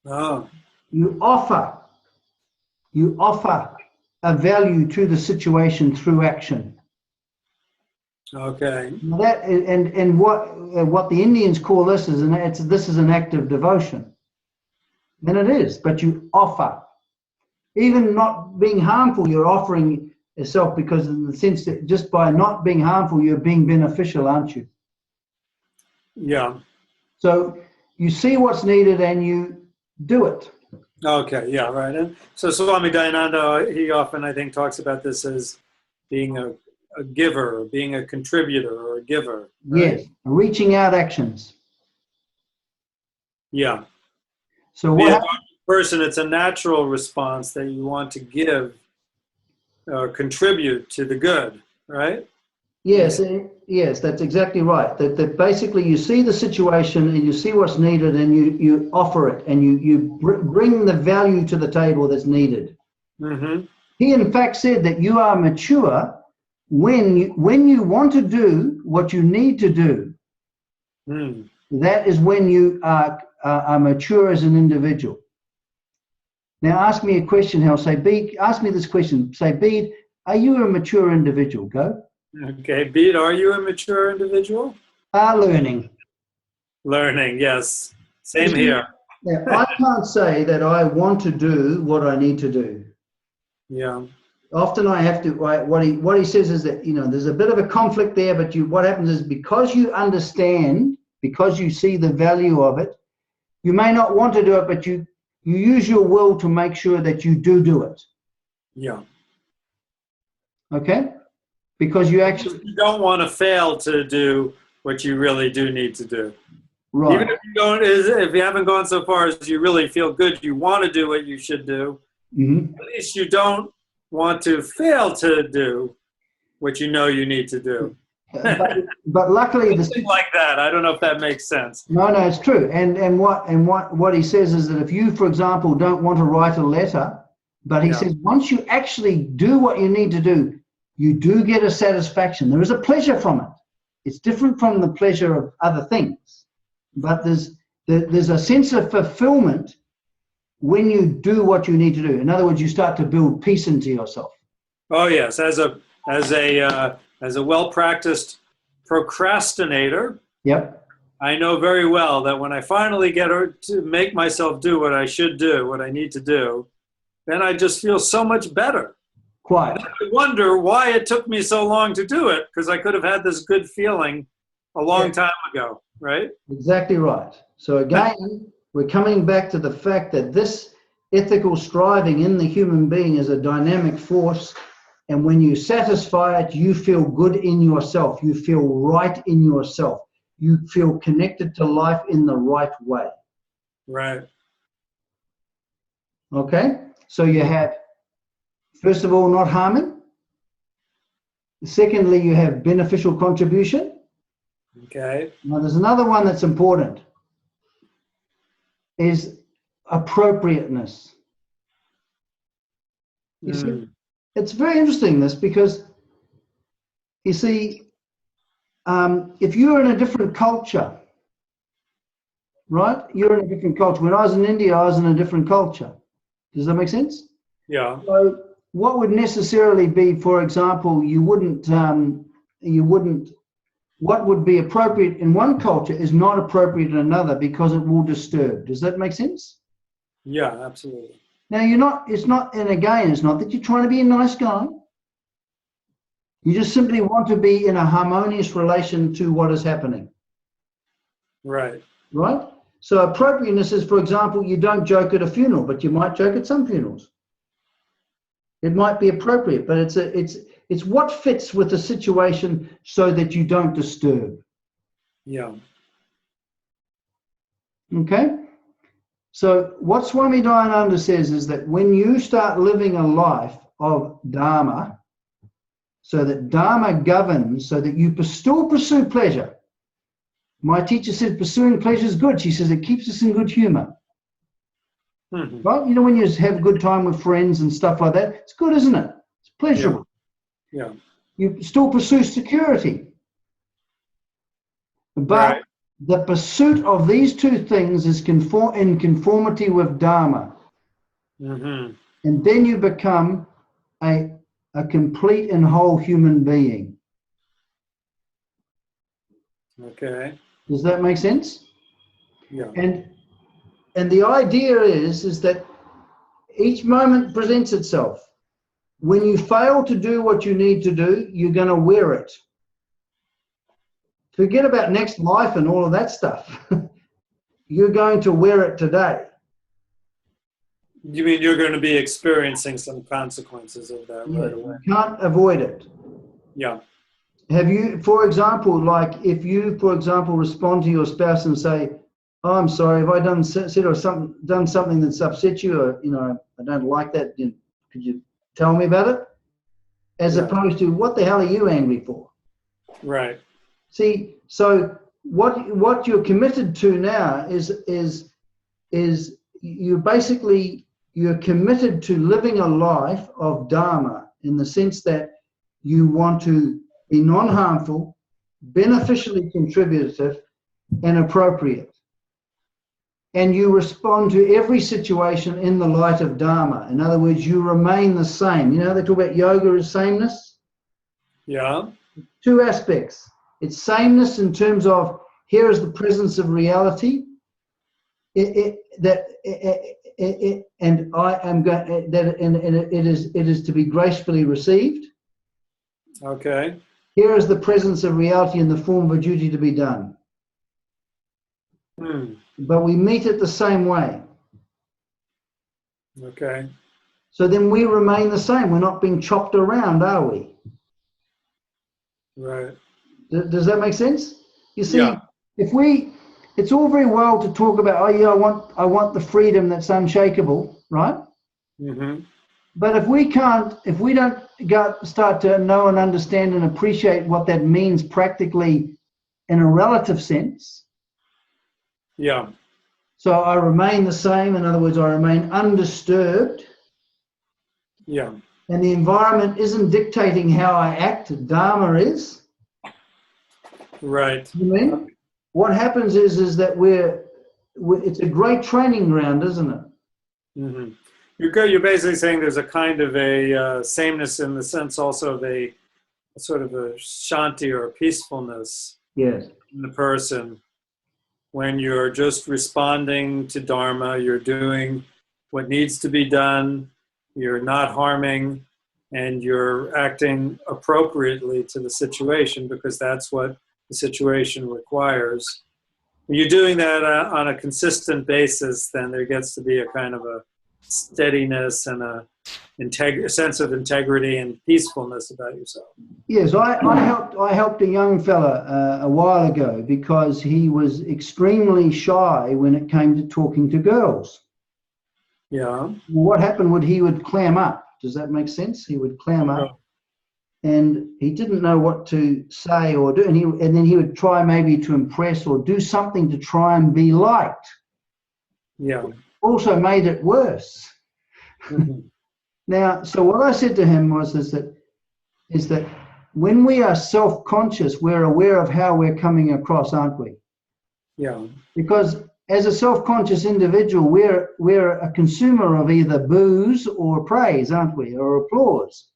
Oh. You offer a value to the situation through action. Okay. Now that and what the Indians call this is an act of devotion. And it is, but you offer. Even not being harmful, you're offering yourself, because in the sense that just by not being harmful, you're being beneficial, aren't you? Yeah. So you see what's needed and you do it. Okay, yeah, right. And so Swami Dayananda, he often, I think, talks about this as being a giver, or being a contributor, or a giver. Right? Yes, reaching out actions. Yeah. So Be what a happens? person, it's a natural response that you want to give or contribute to the good, right? Yes, that's exactly right. That basically you see the situation and you see what's needed and you offer it and you bring the value to the table that's needed. Mm-hmm. He in fact said that you are mature when you want to do what you need to do. Mm. That is when you are mature as an individual. Now ask me a question, Hal. Say, Bede, ask me this question. Say, Bede, are you a mature individual? Go. Okay, Bede, are you a mature individual? Learning. Learning, yes. Same here. Now, I can't say that I want to do what I need to do. Yeah. Often I have to, what he says is that, there's a bit of a conflict there, but what happens is because you understand, because you see the value of it, you may not want to do it, but you use your will to make sure that you do it. Yeah. Okay? Because you don't want to fail to do what you really do need to do. Right. Even if you haven't gone so far as you really feel good, you want to do what you should do. Mm-hmm. At least you don't want to fail to do what you know you need to do. But luckily, something like that. I don't know if that makes sense. No, it's true. And what he says is that if you, for example, don't want to write a letter, But he says once you actually do what you need to do, you do get a satisfaction. There is a pleasure from it. It's different from the pleasure of other things. But there's a sense of fulfillment when you do what you need to do. In other words, you start to build peace into yourself. Oh yes, as a well-practiced procrastinator. Yep. I know very well that when I finally get to make myself do what I should do, what I need to do, then I just feel so much better. Quite. I wonder why it took me so long to do it, because I could have had this good feeling a long time ago, right? Exactly right. So again, we're coming back to the fact that this ethical striving in the human being is a dynamic force, and when you satisfy it, you feel good in yourself. You feel right in yourself. You feel connected to life in the right way. Right. Okay? So you have, first of all, not harming. Secondly, you have beneficial contribution. Okay. Now, there's another one that's important, is appropriateness. You see, it's very interesting, this, because, you see, if you're in a different culture, right? You're in a different culture. When I was in India, I was in a different culture. Does that make sense? Yeah. So what would necessarily be, for example, what would be appropriate in one culture is not appropriate in another because it will disturb. Does that make sense? Yeah, absolutely. Now, it's not that you're trying to be a nice guy. You just simply want to be in a harmonious relation to what is happening. Right. Right? So appropriateness is, for example, you don't joke at a funeral, but you might joke at some funerals. It might be appropriate, but it's what fits with the situation so that you don't disturb. Yeah. Okay? So what Swami Dayananda says is that when you start living a life of Dharma, so that Dharma governs, so that you still pursue pleasure. My teacher said pursuing pleasure is good. She says it keeps us in good humor. Mm-hmm. Right? You know, when you have a good time with friends and stuff like that, it's good, isn't it? It's pleasurable. Yeah. You still pursue security. But the pursuit of these two things is in conformity with Dharma. Mm-hmm. And then you become a complete and whole human being. Okay. Does that make sense? Yeah. And the idea is that each moment presents itself. When you fail to do what you need to do, you're going to wear it. Forget about next life and all of that stuff. You're going to wear it today. You mean you're going to be experiencing some consequences of that right away? You can't avoid it. Yeah. Have you, for example, like if you, for example, respond to your spouse and say, "Oh, I'm sorry, have I done something that's upset you, or I don't like that. Could you tell me about it?" As opposed to, "What the hell are you angry for?" Right. See, so what you're committed to now is you're committed to living a life of Dharma in the sense that you want to be non-harmful, beneficially contributive, and appropriate. And you respond to every situation in the light of Dharma. In other words, you remain the same. You know, they talk about yoga as sameness. Yeah. Two aspects. It's sameness in terms of here is the presence of reality. It is to be gracefully received. Okay. Here is the presence of reality in the form of a duty to be done. But we meet it the same way. Okay. So then we remain the same. We're not being chopped around, are we? Right. Does that make sense? You see, it's all very well to talk about, oh yeah, I want the freedom that's unshakable, right? Mm-hmm. But if we don't start to know and understand and appreciate what that means practically in a relative sense. Yeah. So I remain the same. In other words, I remain undisturbed. Yeah. and the environment isn't dictating how I act, Dharma is. Right. You mean? What happens is that it's a great training ground, isn't it? Mm-hmm. You're basically saying there's a kind of a sameness in the sense also of a sort of a shanti or a peacefulness Yes. in the person. When you're just responding to Dharma, you're doing what needs to be done, you're not harming, and you're acting appropriately to the situation because that's what the situation requires. When you're doing that on a consistent basis, then there gets to be a kind of a steadiness and a sense of integrity and peacefulness about yourself. Yes, I helped a young fella a while ago because he was extremely shy when it came to talking to girls. Yeah. What happened would he would clam up. Does that make sense? He would clam up, and he didn't know what to say or do, and then he would try maybe to impress or do something to try and be liked. Yeah. Also made it worse. Mm-hmm. Now, so what I said to him is that when we are self-conscious, we're aware of how we're coming across, aren't we? Yeah. Because as a self-conscious individual, we're a consumer of either booze or praise, aren't we, or applause?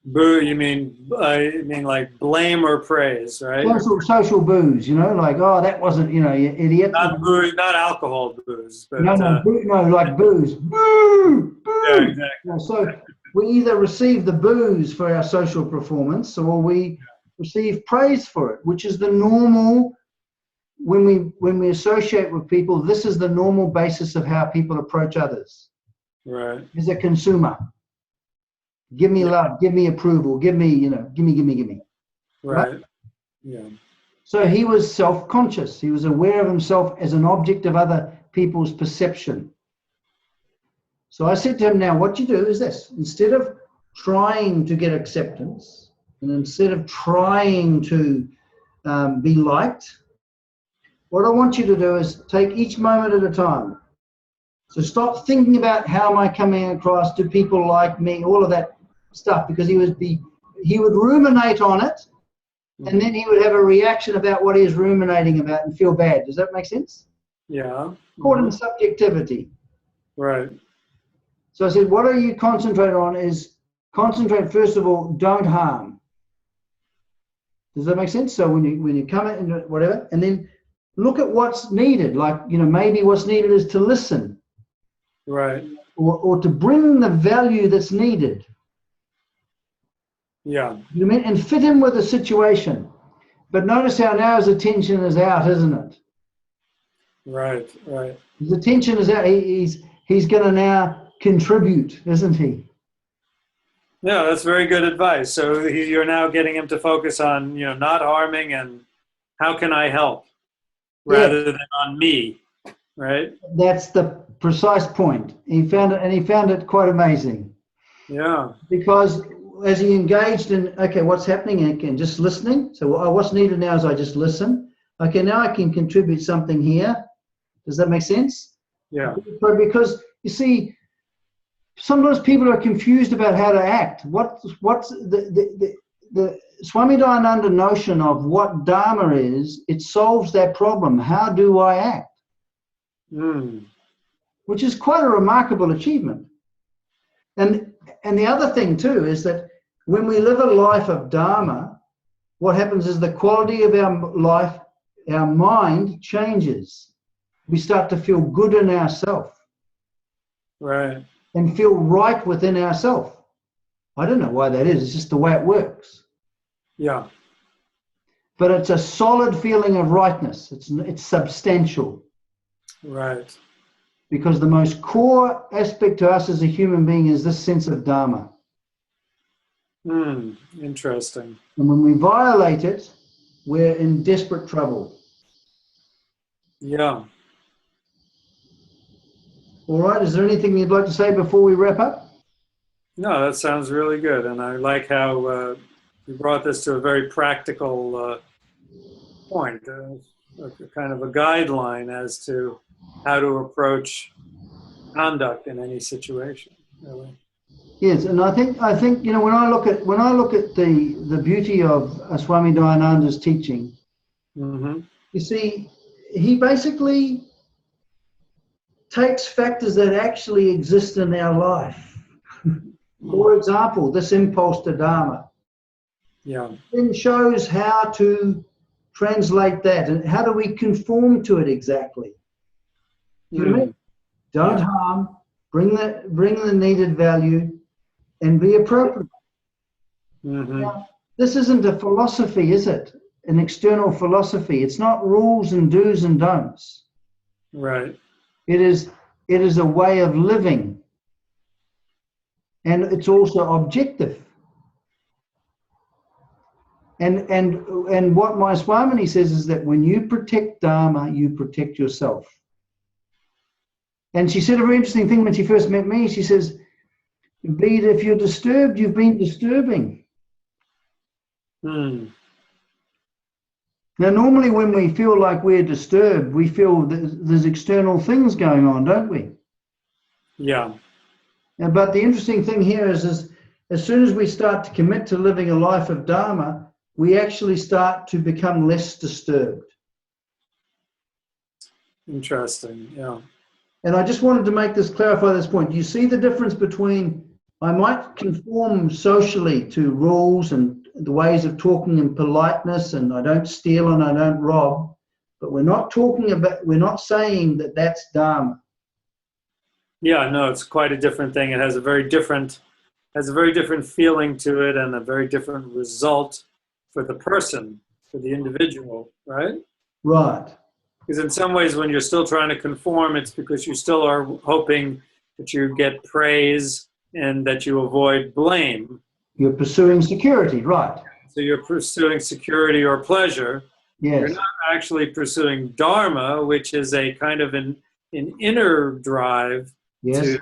Boo, you mean like blame or praise, right? Social booze, like, oh, that wasn't, you idiot. Not booze, not alcohol booze, but Like booze. Boo! yeah, Boo! exactly. So we either receive the booze for our social performance or we receive praise for it, which is the normal, when we associate with people, this is the normal basis of how people approach others. Right. As a consumer. Give me love, give me approval, give me, give me. Right. Yeah. So he was self-conscious. He was aware of himself as an object of other people's perception. So I said to him, now what you do is this. Instead of trying to get acceptance, and instead of trying to be liked, what I want you to do is take each moment at a time. So stop thinking about how am I coming across, do people like me, all of that stuff, because he would ruminate on it, and then he would have a reaction about what he is ruminating about and feel bad. Does that make sense? Yeah. Caught in subjectivity. Right. So I said, what are you concentrating on is concentrate, first of all, don't harm. Does that make sense? So when you come in, whatever, and then look at what's needed. Like, maybe what's needed is to listen. Right. Or to bring the value that's needed. Yeah. You mean, and fit in with the situation. But notice how now his attention is out, isn't it? Right. Right. His attention is out. He's going to now contribute, isn't he? Yeah, that's very good advice. So you're now getting him to focus on, not harming and how can I help rather than on me, right? That's the precise point. He found it, and he found it quite amazing. Yeah. Because as he engaged in, okay, what's happening, and just listening. So what's needed now is I just listen. Okay, now I can contribute something here. Does that make sense? Yeah. Because you see, sometimes people are confused about how to act. What's the Swami Dayananda notion of what Dharma is? It solves that problem. How do I act? Which is quite a remarkable achievement. And the other thing too is that when we live a life of Dharma, what happens is the quality of our life, our mind changes. We start to feel good in ourselves. Right. And feel right within ourselves. I don't know why that is. It's just the way it works. Yeah. But it's a solid feeling of rightness. It's substantial. Right. Because the most core aspect to us as a human being is this sense of Dharma. Interesting. And when we violate it, we're in desperate trouble. Yeah. All right. Is there anything you'd like to say before we wrap up? No, that sounds really good. And I like how you brought this to a very practical point, a kind of a guideline as to how to approach conduct in any situation, really. Yes, and I think you know, when I look at the beauty of Swami Dayananda's teaching, Mm-hmm. you see, he basically takes factors that actually exist in our life. For example, this impulse to Dharma, Yeah. then shows how to translate that and how do we conform to it exactly. Do you mean? Don't Yeah. harm, bring the needed value, and be appropriate. Mm-hmm. Now, this isn't a philosophy, is it? An external philosophy. It's not rules and do's and don'ts. Right. It is a way of living, and it's also objective. And what my Swamini says is that when you protect Dharma, you protect yourself. And she said a very interesting thing when she first met me. She says, Bede, if you're disturbed, you've been disturbing. Mm. Now, normally when we feel like we're disturbed, we feel there's external things going on, don't we? Yeah. But the interesting thing here is as soon as we start to commit to living a life of Dharma, we actually start to become less disturbed. Interesting. Yeah. And I just wanted to clarify this point. You see the difference between I might conform socially to rules and the ways of talking and politeness, and I don't steal and I don't rob, but we're not saying that that's Dharma. Yeah. No, it's quite a different thing. It has a very different feeling to it and a very different result for the person, for the individual, right? Right. Because in some ways, when you're still trying to conform, it's because you still are hoping that you get praise and that you avoid blame. You're pursuing security, right? So you're pursuing security or pleasure. Yes. You're not actually pursuing dharma, which is a kind of an inner drive Yes.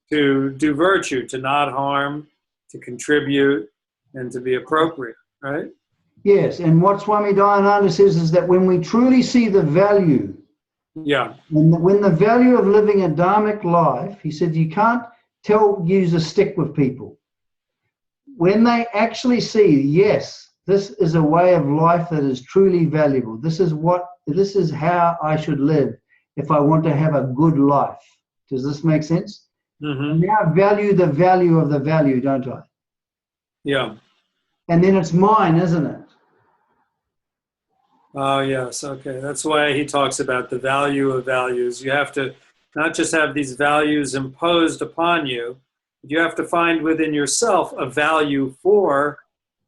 to do virtue, to not harm, to contribute, and to be appropriate, right? Yes, and what Swami Dayananda says is that when we truly see the value, Yeah. when the value of living a dharmic life, he said you can't use a stick with people. When they actually see, yes, this is a way of life that is truly valuable. This is how I should live if I want to have a good life. Does this make sense? Mm-hmm. Now I value the value of the value, don't I? Yeah. And then it's mine, isn't it? Oh, yes. Okay. That's why he talks about the value of values. You have to not just have these values imposed upon you, but you have to find within yourself a value for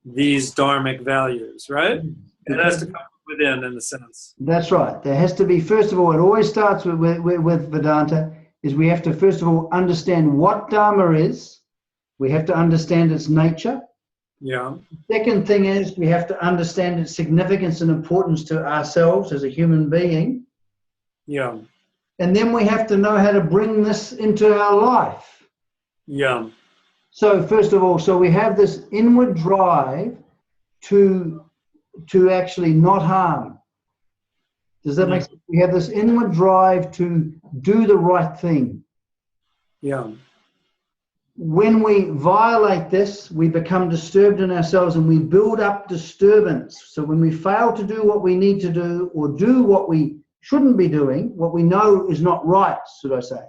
these dharmic values, right? It has to come within, in a sense. That's right. There has to be, first of all, it always starts with Vedanta, is we have to, first of all, understand what Dharma is. We have to understand its nature. Yeah. Second thing is we have to understand its significance and importance to ourselves as a human being. Yeah. And then we have to know how to bring this into our life. Yeah. So first of all, so we have this inward drive to actually not harm. Does that make sense? We have this inward drive to do the right thing. Yeah. When we violate this, we become disturbed in ourselves and we build up disturbance. So when we fail to do what we need to do or do what we shouldn't be doing, what we know is not right, should I say,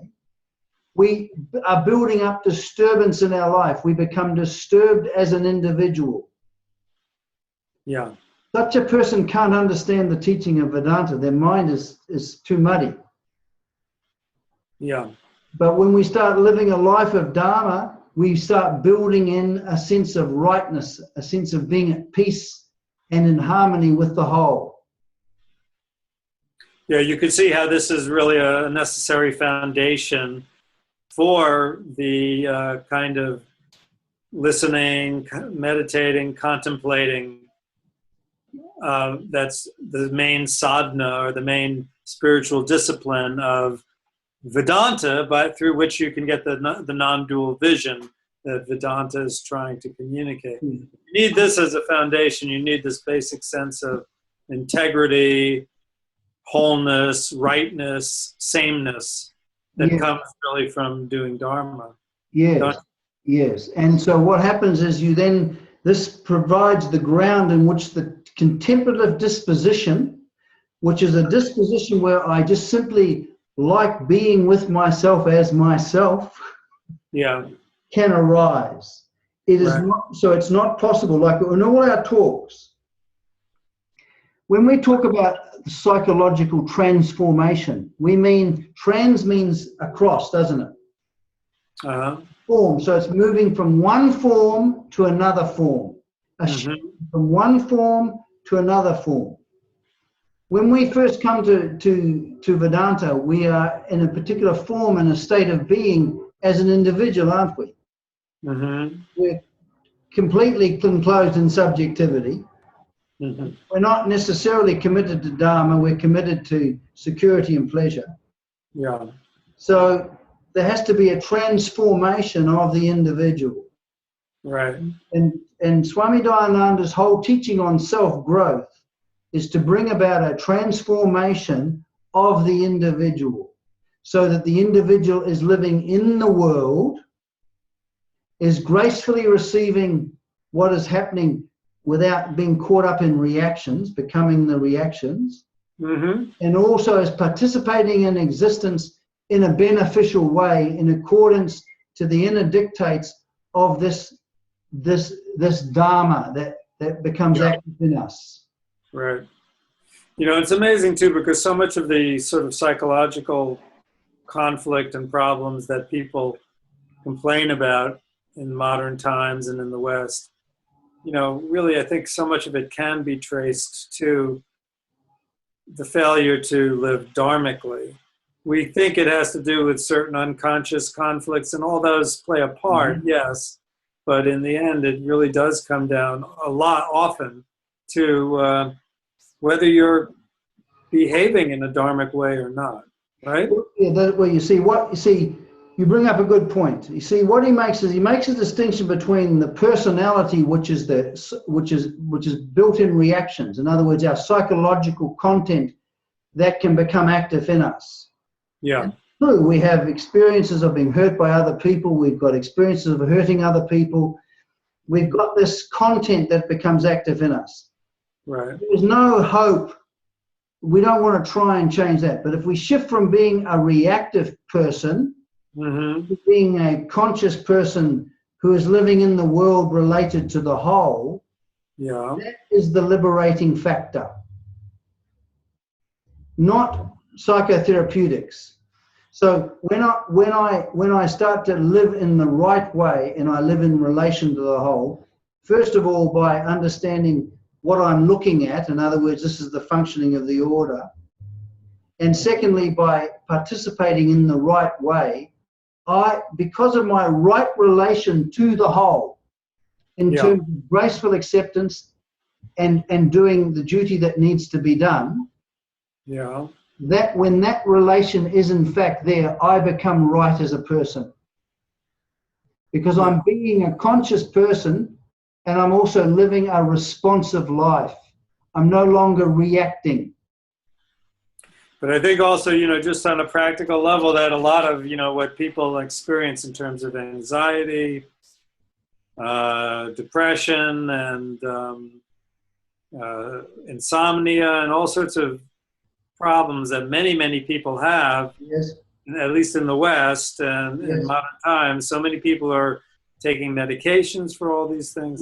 we are building up disturbance in our life. We become disturbed as an individual. Yeah. Such a person can't understand the teaching of Vedanta. Their mind is too muddy. Yeah. But when we start living a life of Dharma, we start building in a sense of rightness, a sense of being at peace and in harmony with the whole. Yeah, you can see how this is really a necessary foundation for the kind of listening, meditating, contemplating. That's the main sadhana or the main spiritual discipline of Vedanta, but through which you can get the non-dual vision that Vedanta is trying to communicate. You need this as a foundation. You need this basic sense of integrity, wholeness, rightness, sameness that comes really from doing Dharma. Yes. Yes. And so what happens is this provides the ground in which the contemplative disposition, which is a disposition where I just simply like being with myself as myself, can arise. It is not, so it's not possible, like in all our talks, when we talk about psychological transformation, we mean, trans means across, doesn't it? Form, so it's moving from one form to another form, from one form to another form. When we first come to Vedanta, we are in a particular form and a state of being as an individual, aren't we? We're completely enclosed in subjectivity. We're not necessarily committed to Dharma, we're committed to security and pleasure. So there has to be a transformation of the individual. And Swami Dayananda's whole teaching on self-growth is to bring about a transformation of the individual, so that the individual is living in the world, is gracefully receiving what is happening without being caught up in reactions, becoming the reactions, and also is participating in existence in a beneficial way in accordance to the inner dictates of this Dharma that becomes active in us. It's amazing too, because so much of the sort of psychological conflict and problems that people complain about in modern times and in the West, really I think so much of it can be traced to the failure to live dharmically. We think it has to do with certain unconscious conflicts, and all those play a part, yes, but in the end it really does come down a lot often to whether you're behaving in a dharmic way or not, right? Well, you bring up a good point. You see, what he makes is he makes a distinction between the personality, which is built-in reactions. In other words, our psychological content that can become active in us. True, we have experiences of being hurt by other people. We've got experiences of hurting other people. We've got this content that becomes active in us. There's no hope. We don't want to try and change that. But if we shift from being a reactive person to being a conscious person who is living in the world related to the whole, that is the liberating factor. Not psychotherapeutics. So when I start to live in the right way and I live in relation to the whole, first of all by understanding what I'm looking at, in other words, this is the functioning of the order, and secondly by participating in the right way, because of my right relation to the whole, in terms of graceful acceptance and doing the duty that needs to be done, that when that relation is in fact there, I become right as a person. Because I'm being a conscious person and I'm also living a responsive life. I'm no longer reacting. But I think also, just on a practical level, that a lot of, what people experience in terms of anxiety, depression, and insomnia, and all sorts of problems that many people have, at least in the West and in modern times. So many people are taking medications for all these things.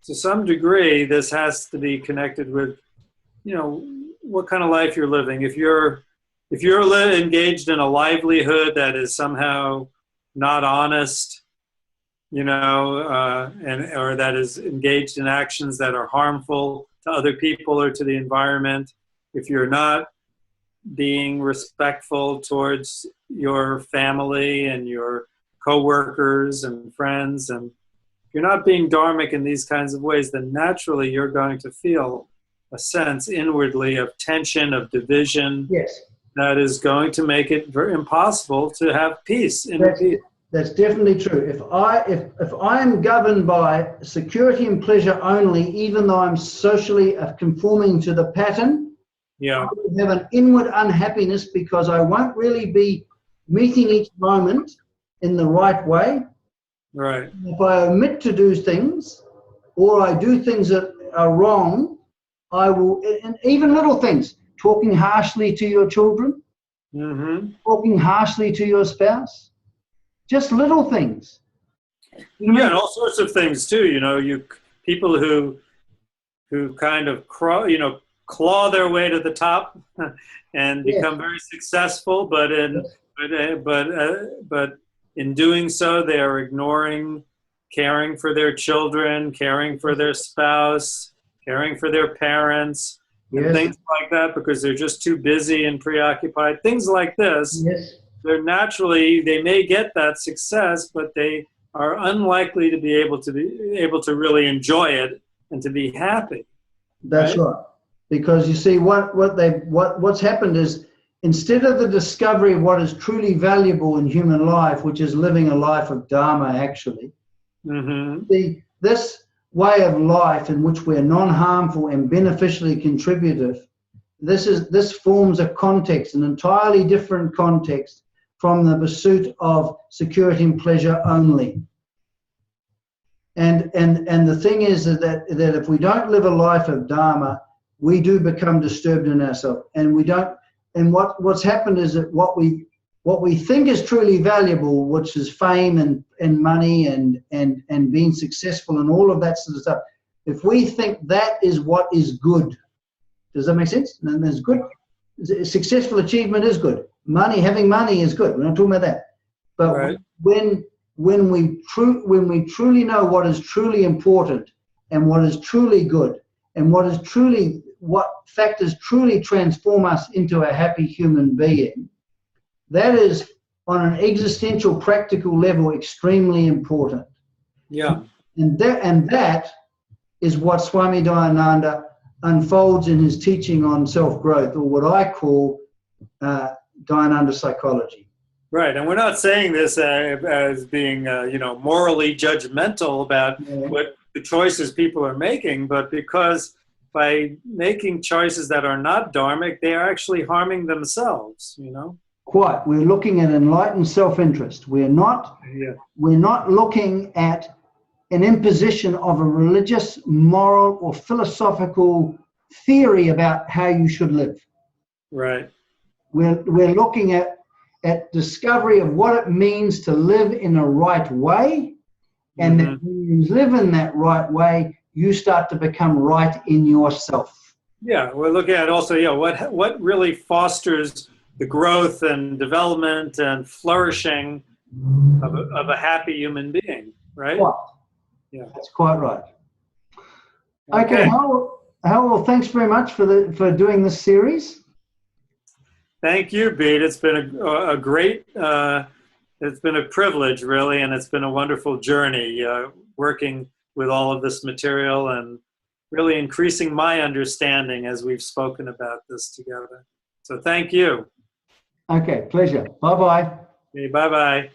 To some degree, this has to be connected with, what kind of life you're living. If you're engaged in a livelihood that is somehow not honest, or that is engaged in actions that are harmful to other people or to the environment, if you're not being respectful towards your family and your co-workers and friends, and if you're not being dharmic in these kinds of ways, then naturally you're going to feel a sense inwardly of tension, of division, that is going to make it very impossible to have peace. That's definitely true. If I am governed by security and pleasure only, even though I'm socially conforming to the pattern, I will have an inward unhappiness because I won't really be meeting each moment in the right way. Right. If I omit to do things, or I do things that are wrong, I will, and even little things, talking harshly to your children, Mm-hmm. talking harshly to your spouse, just little things. You know what I Yeah, mean? and all sorts of things too. People who kind of claw their way to the top and Yes. become very successful, but in doing so, they are ignoring caring for their children, caring for their spouse, caring for their parents, and Yes. things like that, because they're just too busy and preoccupied. Things like this, Yes. they may get that success, but they are unlikely to be able to really enjoy it and to be happy. That's right. Because you see, what's happened is, instead of the discovery of what is truly valuable in human life, which is living a life of Dharma, actually, this way of life in which we're non-harmful and beneficially contributive, this forms a context, an entirely different context from the pursuit of security and pleasure only. And the thing is that if we don't live a life of Dharma, we do become disturbed in ourselves, and we don't. And what's happened is that what we think is truly valuable, which is fame and money and being successful and all of that sort of stuff, if we think that is what is good, does that make sense? And it's good. Successful achievement is good. Having money is good. We're not talking about that. But when we truly know what is truly important and what is truly good and what factors truly transform us into a happy human being, that is on an existential, practical level extremely important. Yeah. And that is what Swami Dayananda unfolds in his teaching on self-growth, or what I call Dayananda Psychology. Right, and we're not saying this as being, morally judgmental about what the choices people are making, but because by making choices that are not dharmic, they are actually harming themselves. Quite. We're looking at enlightened self-interest. We're not looking at an imposition of a religious, moral, or philosophical theory about how you should live. Right. We're looking at discovery of what it means to live in a right way, and that when you live in that right way, you start to become right in yourself. Yeah, we're looking at also, what really fosters the growth and development and flourishing of a happy human being, right? Right. Yeah, that's quite right. Okay, Howell, thanks very much for doing this series. Thank you, Bede. It's been a great, it's been a privilege, really, and it's been a wonderful journey working with all of this material and really increasing my understanding as we've spoken about this together. So thank you. Okay, pleasure. Bye-bye. Okay, bye-bye.